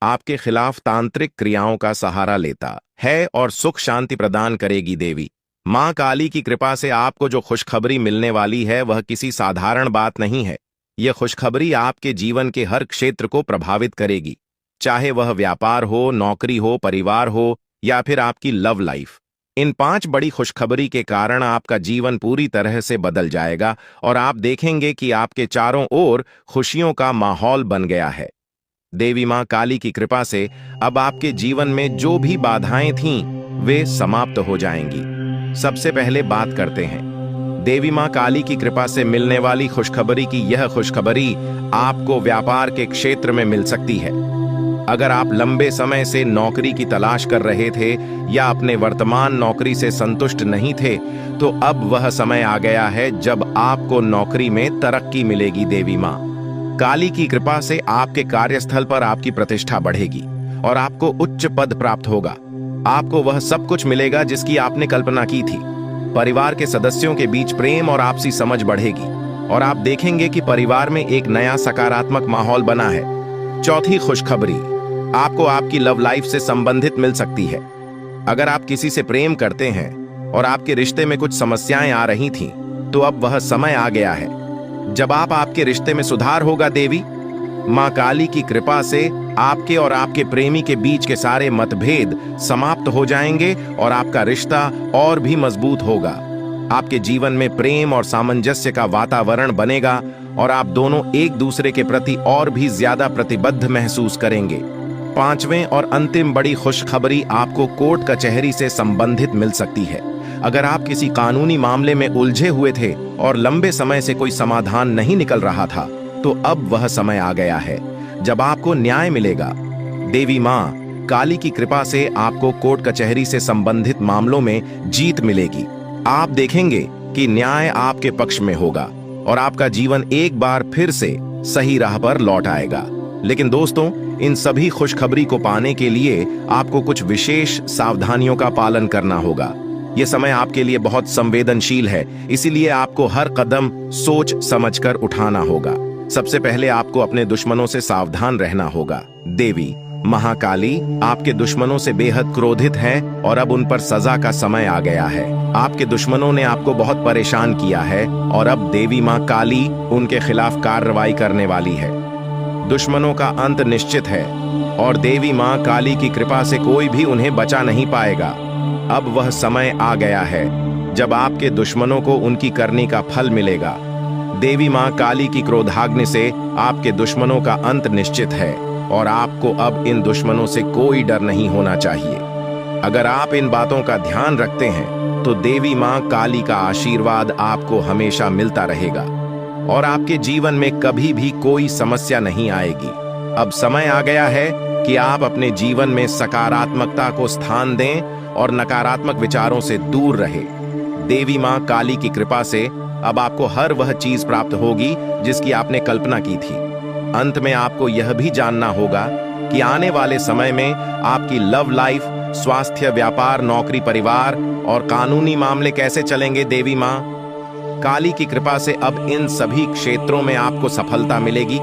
आपके खिलाफ तांत्रिक क्रियाओं का सहारा लेता है और सुख शांति प्रदान करेगी देवी मां काली की कृपा से आपको जो खुशखबरी मिलने वाली है वह किसी साधारण बात नहीं है। यह खुशखबरी आपके जीवन के हर क्षेत्र को प्रभावित करेगी, चाहे वह व्यापार हो, नौकरी हो, परिवार हो या फिर आपकी लव लाइफ। इन 5 बड़ी खुशखबरी के कारण आपका जीवन पूरी तरह से बदल जाएगा और आप देखेंगे कि आपके चारों ओर खुशियों का माहौल बन गया है। देवी मां काली की कृपा से अब आपके जीवन में जो भी बाधाएं थीं वे समाप्त हो जाएंगी। सबसे पहले बात करते हैं देवी मां काली की कृपा से मिलने वाली खुशखबरी की। यह खुशखबरी आपको व्यापार के क्षेत्र में मिल सकती है। अगर आप लंबे समय से नौकरी की तलाश कर रहे थे या अपने वर्तमान नौकरी से संतुष्ट नहीं थे तो अब वह समय आ गया है जब आपको नौकरी में तरक्की मिलेगी। देवी मां काली की कृपा से आपके कार्यस्थल पर आपकी प्रतिष्ठा बढ़ेगी और आपको उच्च पद प्राप्त होगा। आपको वह सब कुछ मिलेगा जिसकी आपने कल्पना की थी। परिवार के सदस्यों के बीच प्रेम और आपसी समझ बढ़ेगी और आप देखेंगे कि परिवार में एक नया सकारात्मक माहौल बना है। चौथी खुशखबरी आपको आपकी लव लाइफ से संबंधित मिल सकती है। अगर आप किसी से प्रेम करते हैं और आपके रिश्ते में कुछ समस्याएं आ रही थीं, तो अब वह समय आ गया है जब आपके रिश्ते में सुधार होगा। देवी मां काली की कृपा से आपके और आपके प्रेमी के बीच के सारे मतभेद समाप्त हो जाएंगे और आपका रिश्ता और भी मजबूत होगा। आपके जीवन में प्रेम और सामंजस्य का वातावरण बनेगा और आप दोनों एक दूसरे के प्रति और भी ज्यादा प्रतिबद्ध महसूस करेंगे। 5वें और अंतिम बड़ी खुशखबरी आपको कोर्ट कचहरी से संबंधित मिल सकती है। अगर आप किसी कानूनी मामले में उलझे हुए थे और लंबे समय से कोई समाधान नहीं निकल रहा था, तो अब वह समय आ गया है जब आपको न्याय मिलेगा। देवी मां काली की कृपा से आपको कोर्ट कचहरी से संबंधित मामलों में जीत मिलेगी। आप देखेंगे कि न्याय आपके पक्ष में होगा और आपका जीवन एक बार फिर से सही राह पर लौट आएगा। लेकिन दोस्तों, इन सभी खुशखबरी को पाने के लिए आपको कुछ विशेष सावधानियों का पालन करना होगा। यह समय आपके लिए बहुत संवेदनशील है, इसीलिए आपको हर कदम सोच समझकर उठाना होगा। सबसे पहले आपको अपने दुश्मनों से सावधान रहना होगा। देवी महाकाली आपके दुश्मनों से बेहद क्रोधित हैं और अब उन पर सजा का समय आ गया है। आपके दुश्मनों ने आपको बहुत परेशान किया है और अब देवी मां काली उनके खिलाफ कार्रवाई करने वाली है। दुश्मनों का अंत निश्चित है और देवी मां काली की कृपा से कोई भी उन्हें बचा नहीं पाएगा। अब वह समय आ गया है जब आपके दुश्मनों को उनकी करनी का फल मिलेगा। देवी मां काली की क्रोधाग्नि से आपके दुश्मनों का अंत निश्चित है और आपको अब इन दुश्मनों से कोई डर नहीं होना चाहिए। अगर आप इन बातों का ध्यान रखते हैं तो देवी मां काली का आशीर्वाद आपको हमेशा मिलता रहेगा और आपके जीवन में कभी भी कोई समस्या नहीं आएगी। अब समय आ गया है कि आप अपने जीवन में सकारात्मकता को स्थान दें और नकारात्मक विचारों से दूर रहे। देवी मां काली की कृपा से अब आपको हर वह चीज प्राप्त होगी जिसकी आपने कल्पना की थी। अंत में आपको यह भी जानना होगा कि आने वाले समय में आपकी लव लाइफ, स्वास्थ्य, व्यापार, नौकरी, परिवार और कानूनी मामले कैसे चलेंगे। देवी मां काली की कृपा से अब इन सभी क्षेत्रों में आपको सफलता मिलेगी।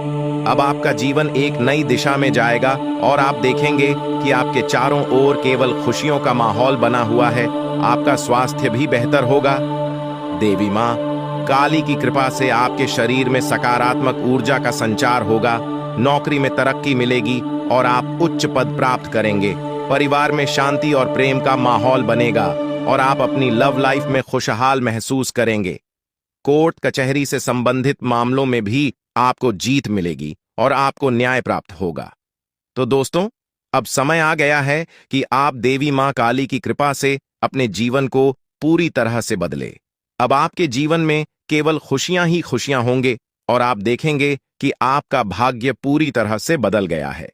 अब आपका जीवन एक नई दिशा में जाएगा और आप देखेंगे कि आपके चारों ओर केवल खुशियों का माहौल बना हुआ है। आपका स्वास्थ्य भी बेहतर होगा। देवी मां काली की कृपा से आपके शरीर में सकारात्मक ऊर्जा का संचार होगा, नौकरी में तरक्की मिलेगी और आप उच्च पद प्राप्त करेंगे। परिवार में शांति और प्रेम का माहौल बनेगा और आप अपनी लव लाइफ में खुशहाल महसूस करेंगे। कोर्ट कचहरी से संबंधित मामलों में भी आपको जीत मिलेगी और आपको न्याय प्राप्त होगा। तो दोस्तों, अब समय आ गया है कि आप देवी मां काली की कृपा से अपने जीवन को पूरी तरह से बदले। अब आपके जीवन में केवल खुशियां ही खुशियां होंगे और आप देखेंगे कि आपका भाग्य पूरी तरह से बदल गया है।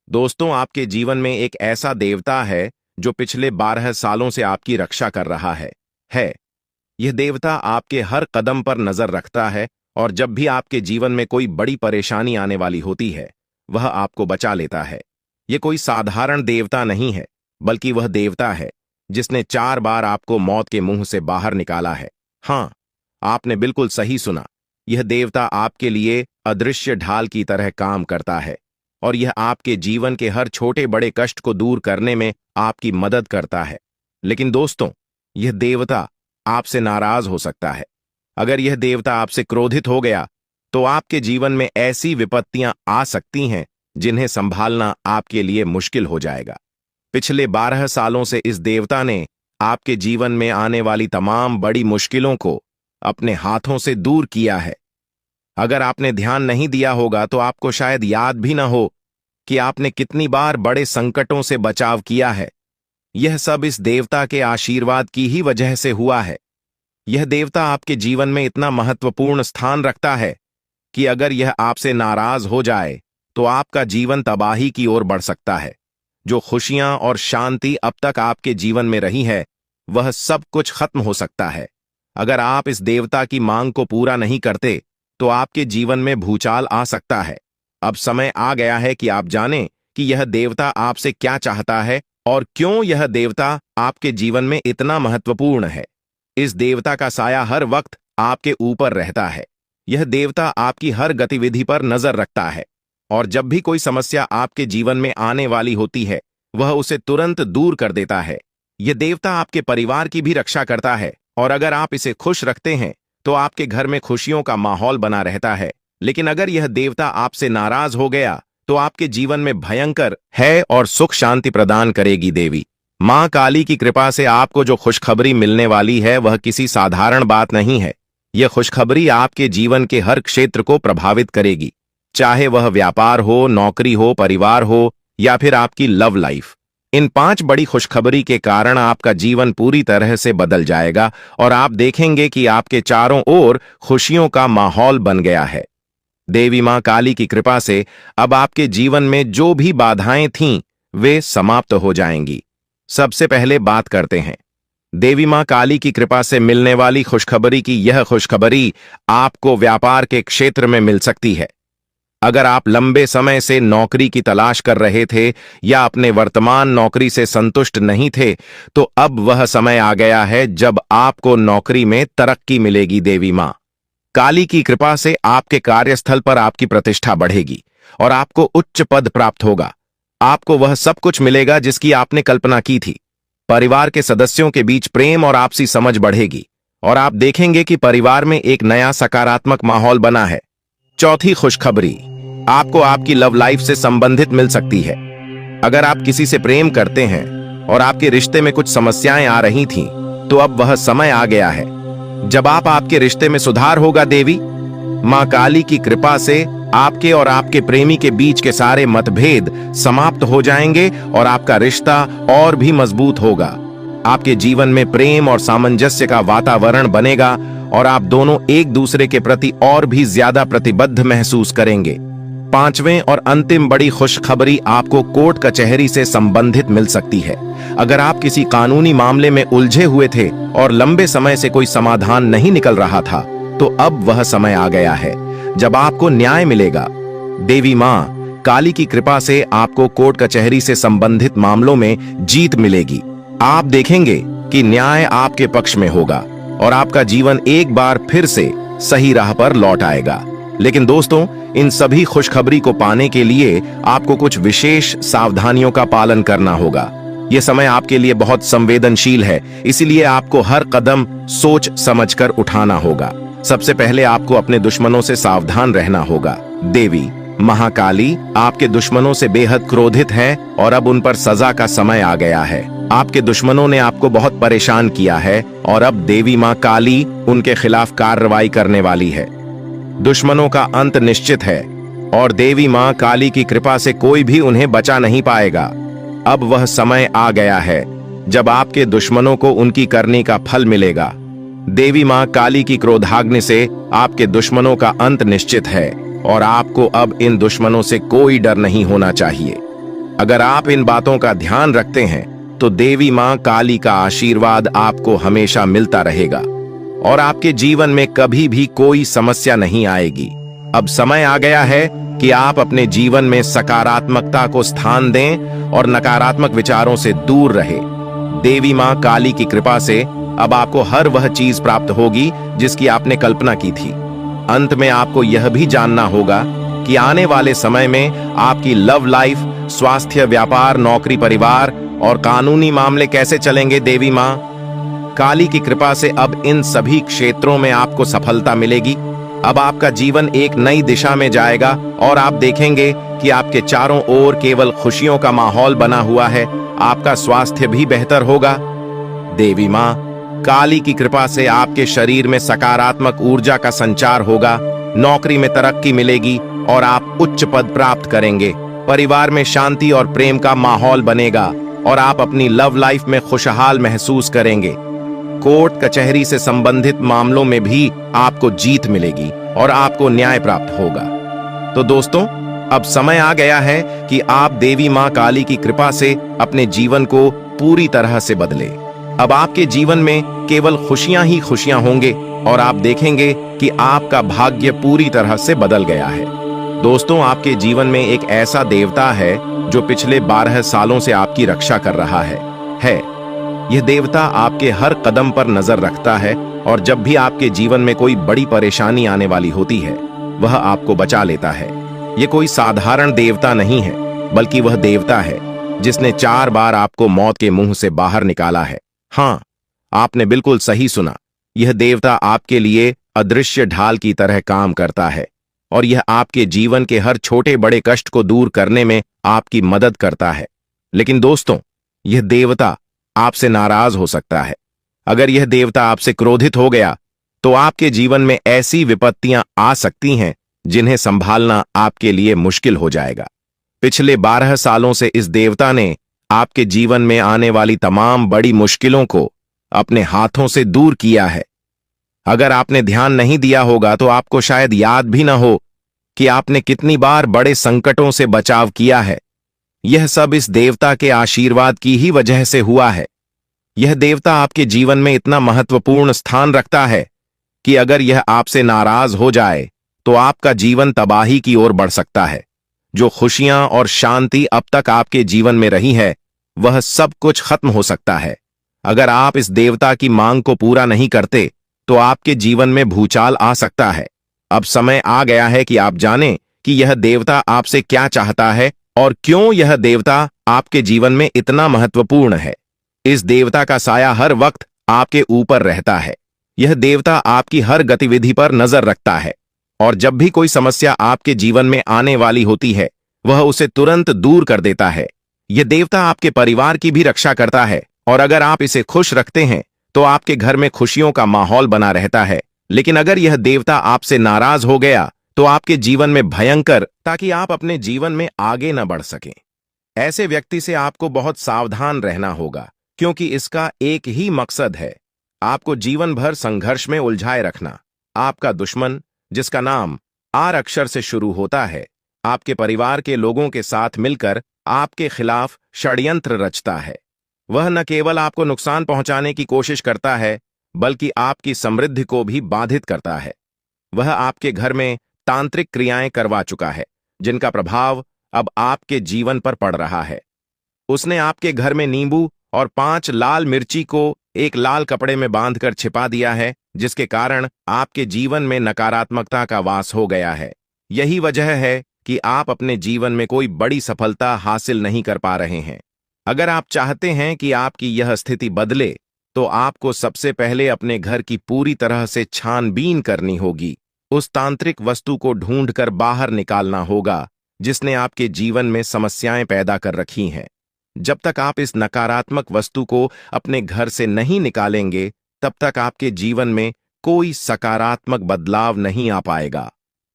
दोस्तों, आपके जीवन में एक ऐसा देवता है जो पिछले 12 सालों से आपकी रक्षा कर रहा है। यह देवता आपके हर कदम पर नजर रखता है और जब भी आपके जीवन में कोई बड़ी परेशानी आने वाली होती है, वह आपको बचा लेता है। यह कोई साधारण देवता नहीं है, बल्कि वह देवता है जिसने 4 बार आपको मौत के मुंह से बाहर निकाला है। हाँ, आपने बिल्कुल सही सुना। यह देवता आपके लिए अदृश्य ढाल की तरह काम करता है और यह आपके जीवन के हर छोटे बड़े कष्ट को दूर करने में आपकी मदद करता है। लेकिन दोस्तों, यह देवता आपसे नाराज हो सकता है। अगर यह देवता आपसे क्रोधित हो गया तो आपके जीवन में ऐसी विपत्तियां आ सकती हैं जिन्हें संभालना आपके लिए मुश्किल हो जाएगा। पिछले 12 सालों से इस देवता ने आपके जीवन में आने वाली तमाम बड़ी मुश्किलों को अपने हाथों से दूर किया है। अगर आपने ध्यान नहीं दिया होगा तो आपको शायद याद भी ना हो कि आपने कितनी बार बड़े संकटों से बचाव किया है। यह सब इस देवता के आशीर्वाद की ही वजह से हुआ है। यह देवता आपके जीवन में इतना महत्वपूर्ण स्थान रखता है कि अगर यह आपसे नाराज हो जाए तो आपका जीवन तबाही की ओर बढ़ सकता है। जो खुशियां और शांति अब तक आपके जीवन में रही है, वह सब कुछ खत्म हो सकता है। अगर आप इस देवता की मांग को पूरा नहीं करते तो आपके जीवन में भूचाल आ सकता है। अब समय आ गया है कि आप जानें कि यह देवता आपसे क्या चाहता है और क्यों यह देवता आपके जीवन में इतना महत्वपूर्ण है। इस देवता का साया हर वक्त आपके ऊपर रहता है। यह देवता आपकी हर गतिविधि पर नजर रखता है और जब भी कोई समस्या आपके जीवन में आने वाली होती है, वह उसे तुरंत दूर कर देता है। यह देवता आपके परिवार की भी रक्षा करता है और अगर आप इसे खुश रखते हैं तो आपके घर में खुशियों का माहौल बना रहता है। लेकिन अगर यह देवता आपसे नाराज हो गया तो आपके जीवन में भयंकर है और सुख शांति प्रदान करेगी। देवी मां काली की कृपा से आपको जो खुशखबरी मिलने वाली है वह किसी साधारण बात नहीं है। यह खुशखबरी आपके जीवन के हर क्षेत्र को प्रभावित करेगी, चाहे वह व्यापार हो, नौकरी हो, परिवार हो या फिर आपकी लव लाइफ। इन 5 बड़ी खुशखबरी के कारण आपका जीवन पूरी तरह से बदल जाएगा और आप देखेंगे कि आपके चारों ओर खुशियों का माहौल बन गया है। देवी मां काली की कृपा से अब आपके जीवन में जो भी बाधाएं थीं, वे समाप्त हो जाएंगी। सबसे पहले बात करते हैं देवी मां काली की कृपा से मिलने वाली खुशखबरी की। यह खुशखबरी आपको व्यापार के क्षेत्र में मिल सकती है। अगर आप लंबे समय से नौकरी की तलाश कर रहे थे या अपने वर्तमान नौकरी से संतुष्ट नहीं थे, तो अब वह समय आ गया है जब आपको नौकरी में तरक्की मिलेगी। देवी मां काली की कृपा से आपके कार्यस्थल पर आपकी प्रतिष्ठा बढ़ेगी और आपको उच्च पद प्राप्त होगा। आपको वह सब कुछ मिलेगा जिसकी आपने कल्पना की थी। परिवार के सदस्यों के बीच प्रेम और आपसी समझ बढ़ेगी और आप देखेंगे कि परिवार में एक नया सकारात्मक माहौल बना है। चौथी खुशखबरी आपको आपकी लव लाइफ से संबंधित मिल सकती है। अगर आप किसी से प्रेम करते हैं और आपके रिश्ते में कुछ समस्याएं आ रही थीं, तो अब वह समय आ गया है जब आपके रिश्ते में सुधार होगा। देवी मां काली की कृपा से आपके और आपके प्रेमी के बीच के सारे मतभेद समाप्त हो जाएंगे और आपका रिश्ता और भी मजबूत होगा। आपके जीवन में प्रेम और सामंजस्य का वातावरण बनेगा और आप दोनों एक दूसरे के प्रति और भी ज्यादा प्रतिबद्ध महसूस करेंगे। पांचवें और अंतिम बड़ी खुशखबरी आपको कोर्ट कचहरी से संबंधित मिल सकती है। अगर आप किसी कानूनी मामले में उलझे हुए थे और लंबे समय से कोई समाधान नहीं निकल रहा था, तो अब वह समय आ गया है जब आपको न्याय मिलेगा। देवी मां काली की कृपा से आपको कोर्ट कचहरी से संबंधित मामलों में जीत मिलेगी। आप देखेंगे कि न्याय आपके पक्ष में होगा और आपका जीवन एक बार फिर से सही राह पर लौट आएगा। लेकिन दोस्तों, इन सभी खुशखबरी को पाने के लिए आपको कुछ विशेष सावधानियों का पालन करना होगा। यह समय आपके लिए बहुत संवेदनशील है, इसीलिए आपको हर कदम सोच समझकर उठाना होगा। सबसे पहले आपको अपने दुश्मनों से सावधान रहना होगा। देवी महाकाली आपके दुश्मनों से बेहद क्रोधित है और अब उन पर सजा का समय आ गया है। आपके दुश्मनों ने आपको बहुत परेशान किया है और अब देवी मां काली उनके खिलाफ कार्रवाई करने वाली है। दुश्मनों का अंत निश्चित है और देवी मां काली की कृपा से कोई भी उन्हें बचा नहीं पाएगा। अब वह समय आ गया है जब आपके दुश्मनों को उनकी करनी का फल मिलेगा। देवी मां काली की क्रोधाग्नि से आपके दुश्मनों का अंत निश्चित है और आपको अब इन दुश्मनों से कोई डर नहीं होना चाहिए। अगर आप इन बातों का ध्यान रखते हैं तो देवी मां काली का आशीर्वाद आपको हमेशा मिलता रहेगा और आपके जीवन में कभी भी कोई समस्या नहीं आएगी। अब समय आ गया है कि आप अपने जीवन में सकारात्मकता को स्थान दें और नकारात्मक विचारों से दूर रहे। देवी मां काली की कृपा से अब आपको हर वह चीज प्राप्त होगी जिसकी आपने कल्पना की थी। अंत में आपको यह भी जानना होगा कि आने वाले समय में आपकी लव लाइफ, स्वास्थ्य, व्यापार, नौकरी, परिवार और कानूनी मामले कैसे चलेंगे। देवी मां काली की कृपा से अब इन सभी क्षेत्रों में आपको सफलता मिलेगी। अब आपका जीवन एक नई दिशा में जाएगा और आप देखेंगे कि आपके चारों ओर केवल खुशियों का माहौल बना हुआ है। आपका स्वास्थ्य भी बेहतर होगा। देवी मां काली की कृपा से आपके शरीर में सकारात्मक ऊर्जा का संचार होगा। नौकरी में तरक्की मिलेगी और आप उच्च पद प्राप्त करेंगे। परिवार में शांति और प्रेम का माहौल बनेगा और आप अपनी लव लाइफ में खुशहाल महसूस करेंगे। कोर्ट कचहरी से संबंधित मामलों में भी आपको जीत मिलेगी और आपको न्याय प्राप्त होगा। तो दोस्तों, अब समय आ गया है कि आप देवी मां काली की कृपा से अपने जीवन को पूरी तरह से बदले। अब आपके जीवन में केवल खुशियां ही खुशियां होंगे और आप देखेंगे कि आपका भाग्य पूरी तरह से बदल गया है। दोस्तों, आपके जीवन में एक ऐसा देवता है जो पिछले 12 सालों से आपकी रक्षा कर रहा है। यह देवता आपके हर कदम पर नजर रखता है और जब भी आपके जीवन में कोई बड़ी परेशानी आने वाली होती है, वह आपको बचा लेता है। यह कोई साधारण देवता नहीं है, बल्कि वह देवता है जिसने 4 बार आपको मौत के मुंह से बाहर निकाला है। हाँ, आपने बिल्कुल सही सुना। यह देवता आपके लिए अदृश्य ढाल की तरह काम करता है और यह आपके जीवन के हर छोटे बड़े कष्ट को दूर करने में आपकी मदद करता है। लेकिन दोस्तों, यह देवता आपसे नाराज हो सकता है। अगर यह देवता आपसे क्रोधित हो गया तो आपके जीवन में ऐसी विपत्तियां आ सकती हैं जिन्हें संभालना आपके लिए मुश्किल हो जाएगा। पिछले 12 सालों से इस देवता ने आपके जीवन में आने वाली तमाम बड़ी मुश्किलों को अपने हाथों से दूर किया है। अगर आपने ध्यान नहीं दिया होगा तो आपको शायद याद भी न हो कि आपने कितनी बार बड़े संकटों से बचाव किया है। यह सब इस देवता के आशीर्वाद की ही वजह से हुआ है। यह देवता आपके जीवन में इतना महत्वपूर्ण स्थान रखता है कि अगर यह आपसे नाराज हो जाए तो आपका जीवन तबाही की ओर बढ़ सकता है। जो खुशियां और शांति अब तक आपके जीवन में रही है, वह सब कुछ खत्म हो सकता है। अगर आप इस देवता की मांग को पूरा नहीं करते तो आपके जीवन में भूचाल आ सकता है। अब समय आ गया है कि आप जानें कि यह देवता आपसे क्या चाहता है और क्यों यह देवता आपके जीवन में इतना महत्वपूर्ण है। इस देवता का साया हर वक्त आपके ऊपर रहता है। यह देवता आपकी हर गतिविधि पर नजर रखता है और जब भी कोई समस्या आपके जीवन में आने वाली होती है, वह उसे तुरंत दूर कर देता है। यह देवता आपके परिवार की भी रक्षा करता है और अगर आप इसे खुश रखते हैं तो आपके घर में खुशियों का माहौल बना रहता है। लेकिन अगर यह देवता आपसे नाराज हो गया तो आपके जीवन में भयंकर, ताकि आप अपने जीवन में आगे न बढ़ सकें। ऐसे व्यक्ति से आपको बहुत सावधान रहना होगा, क्योंकि इसका एक ही मकसद है, आपको जीवन भर संघर्ष में उलझाए रखना। आपका दुश्मन, जिसका नाम आर अक्षर से शुरू होता है, आपके परिवार के लोगों के साथ मिलकर आपके खिलाफ षड्यंत्र रचता है। वह न केवल आपको नुकसान पहुंचाने की कोशिश करता है, बल्कि आपकी समृद्धि को भी बाधित करता है। वह आपके घर में तांत्रिक क्रियाएं करवा चुका है, जिनका प्रभाव अब आपके जीवन पर पड़ रहा है। उसने आपके घर में नींबू और 5 लाल मिर्ची को एक लाल कपड़े में बांधकर छिपा दिया है, जिसके कारण आपके जीवन में नकारात्मकता का वास हो गया है। यही वजह है कि आप अपने जीवन में कोई बड़ी सफलता हासिल नहीं कर पा रहे हैं। अगर आप चाहते हैं कि आपकी यह स्थिति बदले, तो आपको सबसे पहले अपने घर की पूरी तरह से छानबीन करनी होगी। उस तांत्रिक वस्तु को ढूंढकर बाहर निकालना होगा, जिसने आपके जीवन में समस्याएं पैदा कर रखी हैं। जब तक आप इस नकारात्मक वस्तु को अपने घर से नहीं निकालेंगे, तब तक आपके जीवन में कोई सकारात्मक बदलाव नहीं आ पाएगा।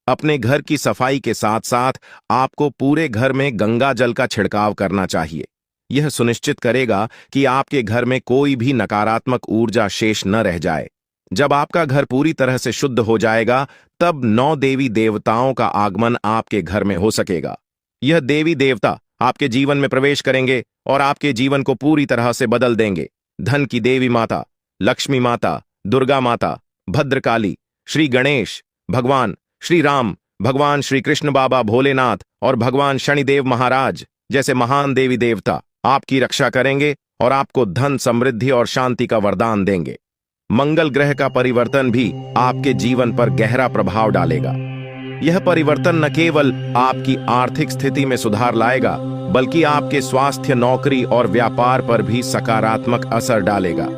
अपने घर की सफाई के साथ साथ आपको पूरे घर में गंगा जल का छिड़काव करना चाहिए। यह सुनिश्चित करेगा कि आपके घर में कोई भी नकारात्मक ऊर्जा शेष न रह जाए। जब आपका घर पूरी तरह से शुद्ध हो जाएगा, तब 9 देवी देवताओं का आगमन आपके घर में हो सकेगा। यह देवी देवता आपके जीवन में प्रवेश करेंगे और आपके जीवन को पूरी तरह से बदल देंगे। धन की देवी माता, लक्ष्मी माता, दुर्गा माता, भद्रकाली, श्री गणेश, भगवान श्री राम, भगवान श्री कृष्ण बाबा भोलेनाथ और भगवान शनिदेव महाराज जैसे महान देवी देवता आपकी रक्षा करेंगे और आपको धन, समृद्धि और शांति का वरदान देंगे। मंगल ग्रह का परिवर्तन भी आपके जीवन पर गहरा प्रभाव डालेगा। यह परिवर्तन न केवल आपकी आर्थिक स्थिति में सुधार लाएगा, बल्कि आपके स्वास्थ्य, नौकरी और व्यापार पर भी सकारात्मक असर डालेगा।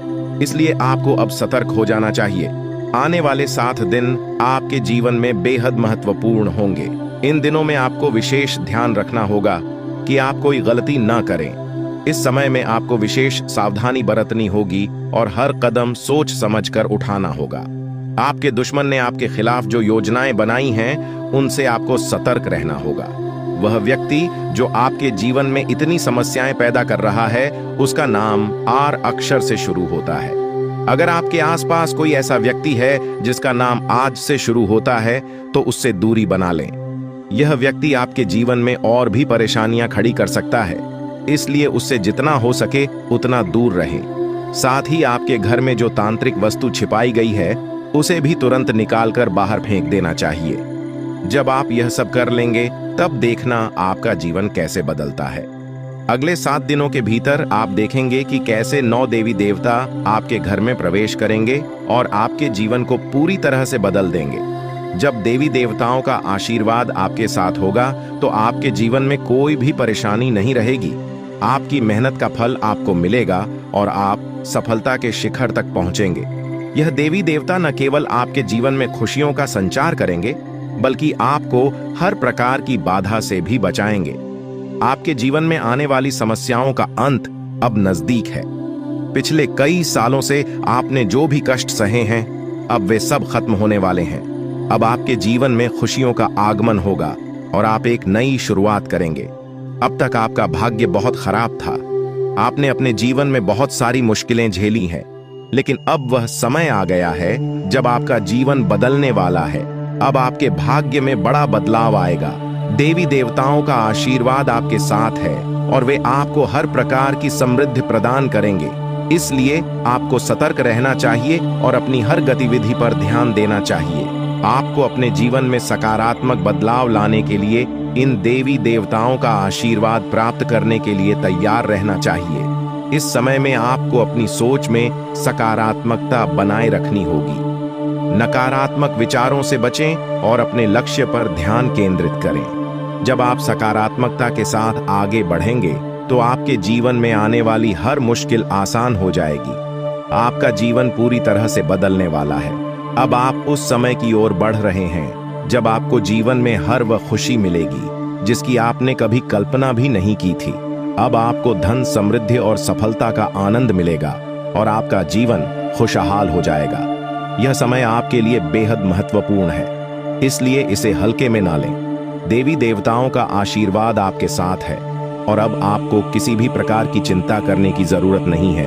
इसलिए आपको अब सतर्क हो जाना चाहिए। आने वाले 7 दिन आपके जीवन में बेहद महत्वपूर्ण होंगे। इन दिनों में आपको विशेष ध्यान रखना होगा कि आप कोई गलती न करें। इस समय में आपको विशेष सावधानी बरतनी होगी और हर कदम सोच समझकर उठाना होगा। आपके दुश्मन ने आपके खिलाफ जो योजनाएं बनाई हैं, उनसे आपको सतर्क रहना होगा। वह व्यक्ति जो आपके जीवन में इतनी समस्याएं पैदा कर रहा है, उसका नाम आर अक्षर से शुरू होता है। अगर आपके आसपास कोई ऐसा व्यक्ति है जिसका नाम आज से शुरू होता है, तो उससे दूरी बना लें। यह व्यक्ति आपके जीवन में और भी परेशानियां खड़ी कर सकता है, इसलिए उससे जितना हो सके उतना दूर रहें। साथ ही आपके घर में जो तांत्रिक वस्तु छिपाई गई है, उसे भी तुरंत निकालकर बाहर फेंक देना चाहिए। जब आप यह सब कर लेंगे, तब देखना आपका जीवन कैसे बदलता है। अगले 7 दिनों के भीतर आप देखेंगे कि कैसे 9 देवी देवता आपके घर में प्रवेश करेंगे और आपके जीवन को पूरी तरह से बदल देंगे। जब देवी देवताओं का आशीर्वाद आपके साथ होगा, तो आपके जीवन में कोई भी परेशानी नहीं रहेगी। आपकी मेहनत का फल आपको मिलेगा और आप सफलता के शिखर तक पहुंचेंगे। यह देवी देवता न केवल आपके जीवन में खुशियों का संचार करेंगे, बल्कि आपको हर प्रकार की बाधा से भी बचाएंगे। आपके जीवन में आने वाली समस्याओं का अंत अब नजदीक है। पिछले कई सालों से आपने जो भी कष्ट सहे हैं, अब वे सब खत्म होने वाले हैं। अब आपके जीवन में खुशियों का आगमन होगा और आप एक नई शुरुआत करेंगे। अब तक आपका भाग्य बहुत खराब था। आपने अपने जीवन में बहुत सारी मुश्किलें झेली हैं, लेकिन अब वह समय आ गया है जब आपका जीवन बदलने वाला है। अब आपके भाग्य में बड़ा बदलाव आएगा। देवी देवताओं का आशीर्वाद आपके साथ है और वे आपको हर प्रकार की समृद्धि प्रदान करेंगे। इसलिए आपको सतर्क रहना चाहिए और अपनी हर गतिविधि पर ध्यान देना चाहिए। आपको अपने जीवन में सकारात्मक बदलाव लाने के लिए इन देवी देवताओं का आशीर्वाद प्राप्त करने के लिए तैयार रहना चाहिए। इस समय में आपको अपनी सोच में सकारात्मकता बनाए रखनी होगी। नकारात्मक विचारों से बचें और अपने लक्ष्य पर ध्यान केंद्रित करें। जब आप सकारात्मकता के साथ आगे बढ़ेंगे, तो आपके जीवन में आने वाली हर मुश्किल आसान हो जाएगी। आपका जीवन पूरी तरह से बदलने वाला है। अब आप उस समय की ओर बढ़ रहे हैं जब आपको जीवन में हर वह खुशी मिलेगी जिसकी आपने कभी कल्पना भी नहीं की थी। अब आपको धन, समृद्धि और सफलता का आनंद मिलेगा और आपका जीवन खुशहाल हो जाएगा। यह समय आपके लिए बेहद महत्वपूर्ण है। इसलिए इसे हल्के में ना लें। देवी देवताओं का आशीर्वाद आपके साथ है और अब आपको किसी भी प्रकार की चिंता करने की जरूरत नहीं है।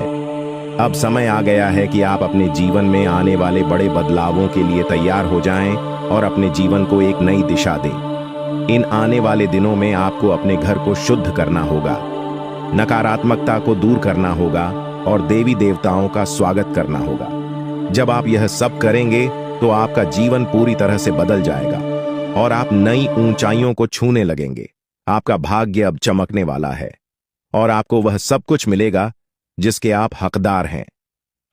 अब समय आ गया है कि आप अपने जीवन में आने वाले बड़े बदलावों के लिए तैयार हो जाएं और अपने जीवन को एक नई दिशा दें। इन आने वाले दिनों में आपको अपने घर को शुद्ध करना होगा, नकारात्मकता को दूर करना होगा और देवी देवताओं का स्वागत करना होगा। जब आप यह सब करेंगे तो आपका जीवन पूरी तरह से बदल जाएगा और आप नई ऊंचाइयों को छूने लगेंगे। आपका भाग्य अब चमकने वाला है और आपको वह सब कुछ मिलेगा जिसके आप हकदार हैं।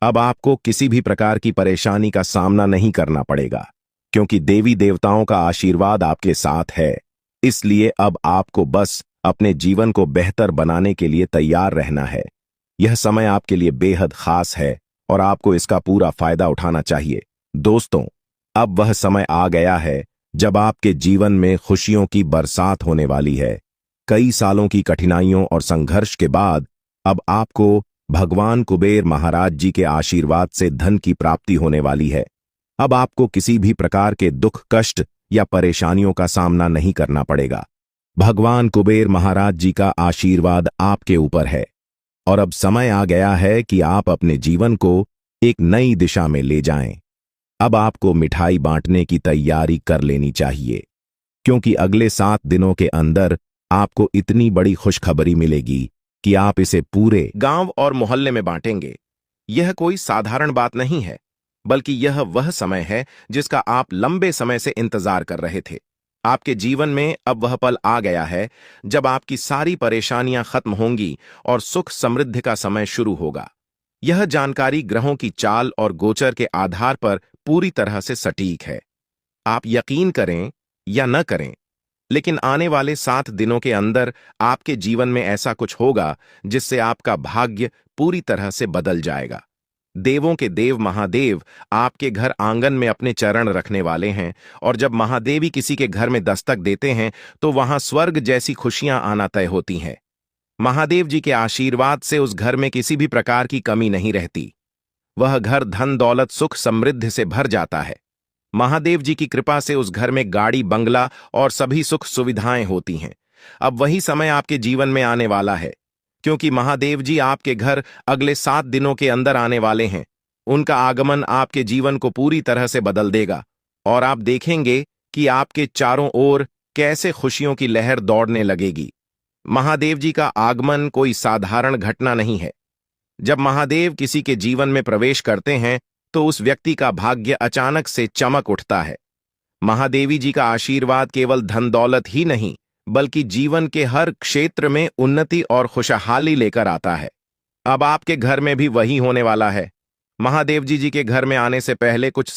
अब आपको किसी भी प्रकार की परेशानी का सामना नहीं करना पड़ेगा क्योंकि देवी देवताओं का आशीर्वाद आपके साथ है। इसलिए अब आपको बस अपने जीवन को बेहतर बनाने के लिए तैयार रहना है। यह समय आपके लिए बेहद खास है और आपको इसका पूरा फायदा उठाना चाहिए। दोस्तों, अब वह समय आ गया है जब आपके जीवन में खुशियों की बरसात होने वाली है। कई सालों की कठिनाइयों और संघर्ष के बाद अब आपको भगवान कुबेर महाराज जी के आशीर्वाद से धन की प्राप्ति होने वाली है। अब आपको किसी भी प्रकार के दुख, कष्ट या परेशानियों का सामना नहीं करना पड़ेगा। भगवान कुबेर महाराज जी का आशीर्वाद आपके ऊपर है और अब समय आ गया है कि आप अपने जीवन को एक नई दिशा में ले जाएं। अब आपको मिठाई बांटने की तैयारी कर लेनी चाहिए क्योंकि अगले 7 दिनों के अंदर आपको इतनी बड़ी खुशखबरी मिलेगी कि आप इसे पूरे गांव और मोहल्ले में बांटेंगे। यह कोई साधारण बात नहीं है, बल्कि यह वह समय है जिसका आप लंबे समय से इंतजार कर रहे थे। आपके जीवन में अब वह पल आ गया है जब आपकी सारी परेशानियां खत्म होंगी और सुख समृद्धि का समय शुरू होगा। यह जानकारी ग्रहों की चाल और गोचर के आधार पर पूरी तरह से सटीक है। आप यकीन करें या न करें, लेकिन आने वाले 7 दिनों के अंदर आपके जीवन में ऐसा कुछ होगा जिससे आपका भाग्य पूरी तरह से बदल जाएगा। देवों के देव महादेव आपके घर आंगन में अपने चरण रखने वाले हैं और जब महादेवी किसी के घर में दस्तक देते हैं तो वहां स्वर्ग जैसी खुशियां आना तय होती हैं। महादेव जी के आशीर्वाद से उस घर में किसी भी प्रकार की कमी नहीं रहती। वह घर धन दौलत सुख समृद्धि से भर जाता है। महादेव जी की कृपा से उस घर में गाड़ी, बंगला और सभी सुख सुविधाएं होती हैं। अब वही समय आपके जीवन में आने वाला है क्योंकि महादेव जी आपके घर अगले 7 दिनों के अंदर आने वाले हैं। उनका आगमन आपके जीवन को पूरी तरह से बदल देगा और आप देखेंगे कि आपके चारों ओर कैसे खुशियों की लहर दौड़ने लगेगी। महादेव जी का आगमन कोई साधारण घटना नहीं है। जब महादेव किसी के जीवन में प्रवेश करते हैं तो उस व्यक्ति का भाग्य अचानक से चमक उठता है। महादेवी जी का आशीर्वाद केवल धन दौलत ही नहीं, बल्कि जीवन के हर क्षेत्र में उन्नति और खुशहाली लेकर आता है। अब आपके घर में भी वही होने वाला है। महादेव जी के घर में आने से पहले कुछ